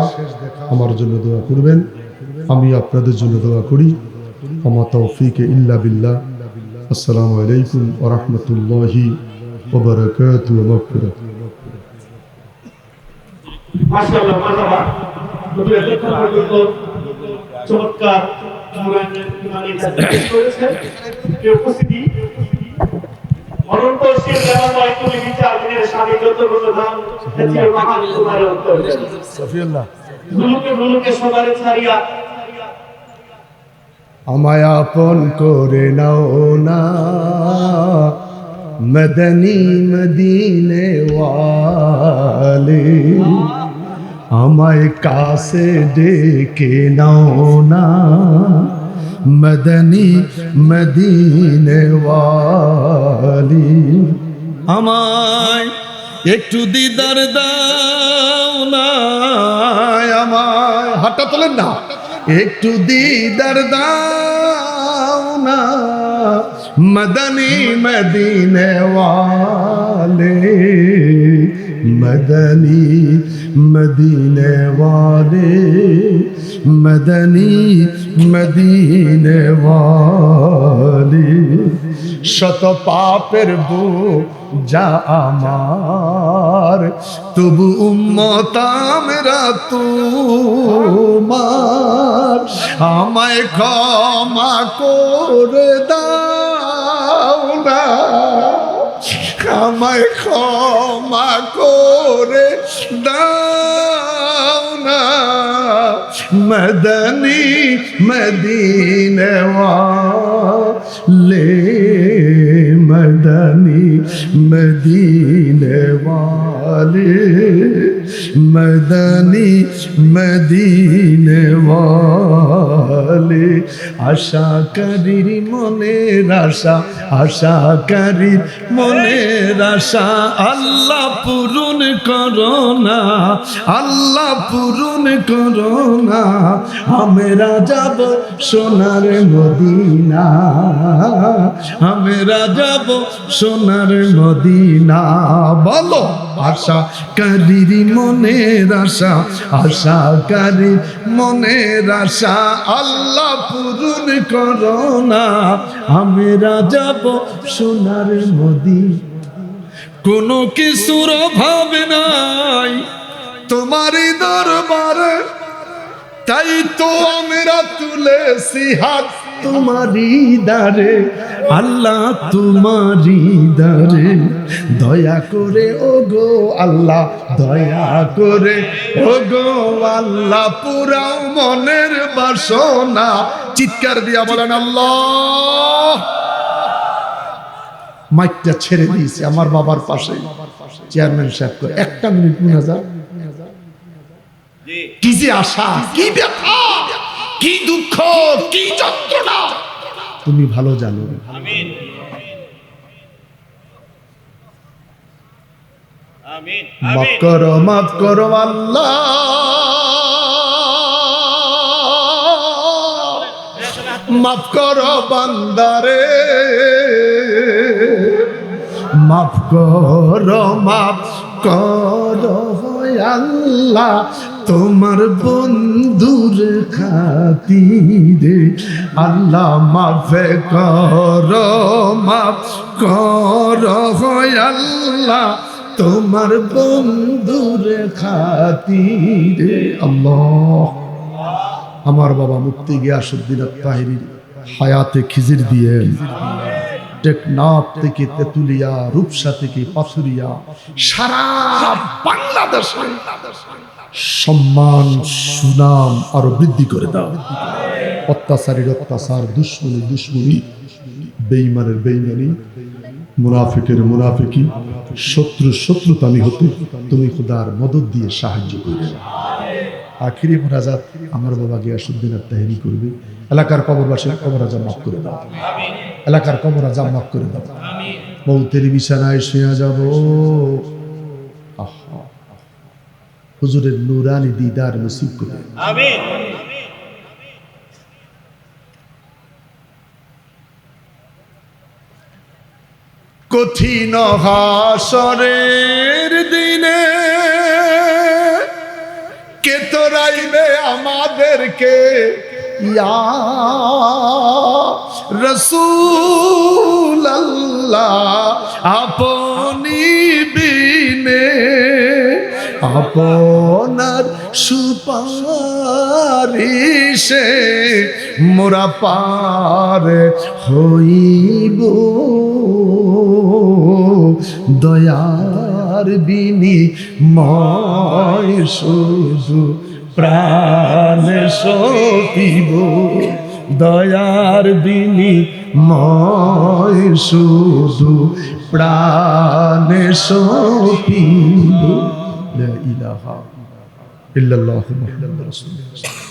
আমার জন্য দোয়া করবেন, আমি আপনাদের জন্য দোয়া করি। ওয়া তৌফিক ইল্লা বিল্লাহ। আসসালামু আলাইকুম ওয়া রাহমাতুল্লাহি ওয়া বারাকাতুহু ওয়া মাগফিরাতুহু। মাশাআল্লাহ, মাশাআল্লাহ। নবী এতক্ষণ পর্যন্ত চমৎকার ইমানি তাফসীর করেছেন। প্রিয় উপস্থিতি, অনন্ত শির দেওয়ালয় তুমি বিচার দিনের স্বামী যতগুলো দাম হেতির মহান তোমার উত্তর দেন। সফিউল্লাহ মুলুকে মুলুকে সবারে ছাড়িয়া আমায় আপন করে নাও না মদনী মদিনে ওয়ালে আমায় কাছে ডেকে নাও না মদনী মদিনে ওয়ালি আমায় একটু দিদার দাও না, আমায় হাতটা তোলেন না, একটু দিদার দাও না মদনী মদিনে ওয়ালে মদনী মদিনে ওয়ালে মদনী মদিনে ওয়ালে শত পাপের বোঝা আমার তবু উম্মত আমরা তোমার আমায় ক্ষমা করে দাও না আমায় ক্ষমা করে দাও না মদনী মদিনে ওয়ালে মদনী মদিনে ওয়ালে মদনী মদিনে ওয়ালে আশা করি মনের আশা আশা করি মনের আশা আল্লাহ পূরণ করো না আল্লাহ পূরণ করো না আমরা যাব সোনার মদিনা আমরা যাব সোনার মদিনা বলো আশা করি মনের আশা আশা করি মনের আশা আল্লাহ পূরণ করো না আমরা যাব সোনার মদিনা কোনো কিছুর অভাব নাই তোমারই দরবারে তাই তো আমরা তুলেছি হাত তোমারই দারে আল্লাহ তোমারই দারে দয়া করে ও গো আল্লাহ দয়া করে ও গো আল্লাহ পুরাও মনের বাসনা চিৎকার দিয়া বলেন আল্লাহ। মাইকটা ছেড়ে দিয়েছে আমার বাবার পাশে চেয়ারম্যান সাহেব করে একটা মিনিট মুনাজাত কি যে আশা কি ব্যথা কি দুঃখ কি যন্ত্রণা তুমি ভালো জানো। আমিন আমিন মাফ করো আল্লাহ মাফ করো বান্দারে মাফ করো আল্লাহ তোমার বন্ধুর খাতিরে আল্লাহ মাফ করো আল্লাহ তোমার বন্ধুর খাতিরে আল্লাহ। আমার বাবা মুফতি গিয়াসউদ্দিন আত-তাহিরি হায়াতে খিজির দিয়ে টেকনাফ থেকে তেতুলিয়া রূপসা থেকে পাথুরিয়া সারা বাংলাদেশে সম্মান সুনাম আরো বৃদ্ধি করে দাও। অত্যাচারীর অত্যাচার দুশ্মনী বেঈমানের বেঈমানি মুনাফিকের মুনাফিকি শত্রুতামি হতে তুমি খোদার মদদ দিয়ে সাহায্য করবে। আখিরি মোনাজাত আমার বাবা গিয়াসউদ্দিন আত-তাহিরি করবে। এলাকার কবরবাসীর কবর আজাব মাফ করে দাও, এলাকার কবর আজাব মাফ করে দাও। মৌতের বিছানায় শুয়ে যাব হুজুরের নূরানি দিদার নসিব করে আমিন কঠিন হাসরের দিনে কে তোরাইবে আমাদেরকে ইয়া রাসূল আল্লাহ আপনি বিনে আপনার সুপারিশে মোরা পার হইব দয়ার বিনিময় শুধু প্রাণ সপিব দয়ার বিনিময় শুধু প্রাণে সপিব লা ইলাহা ইল্লাল্লাহু মুহাম্মাদুর রাসূলুল্লাহ।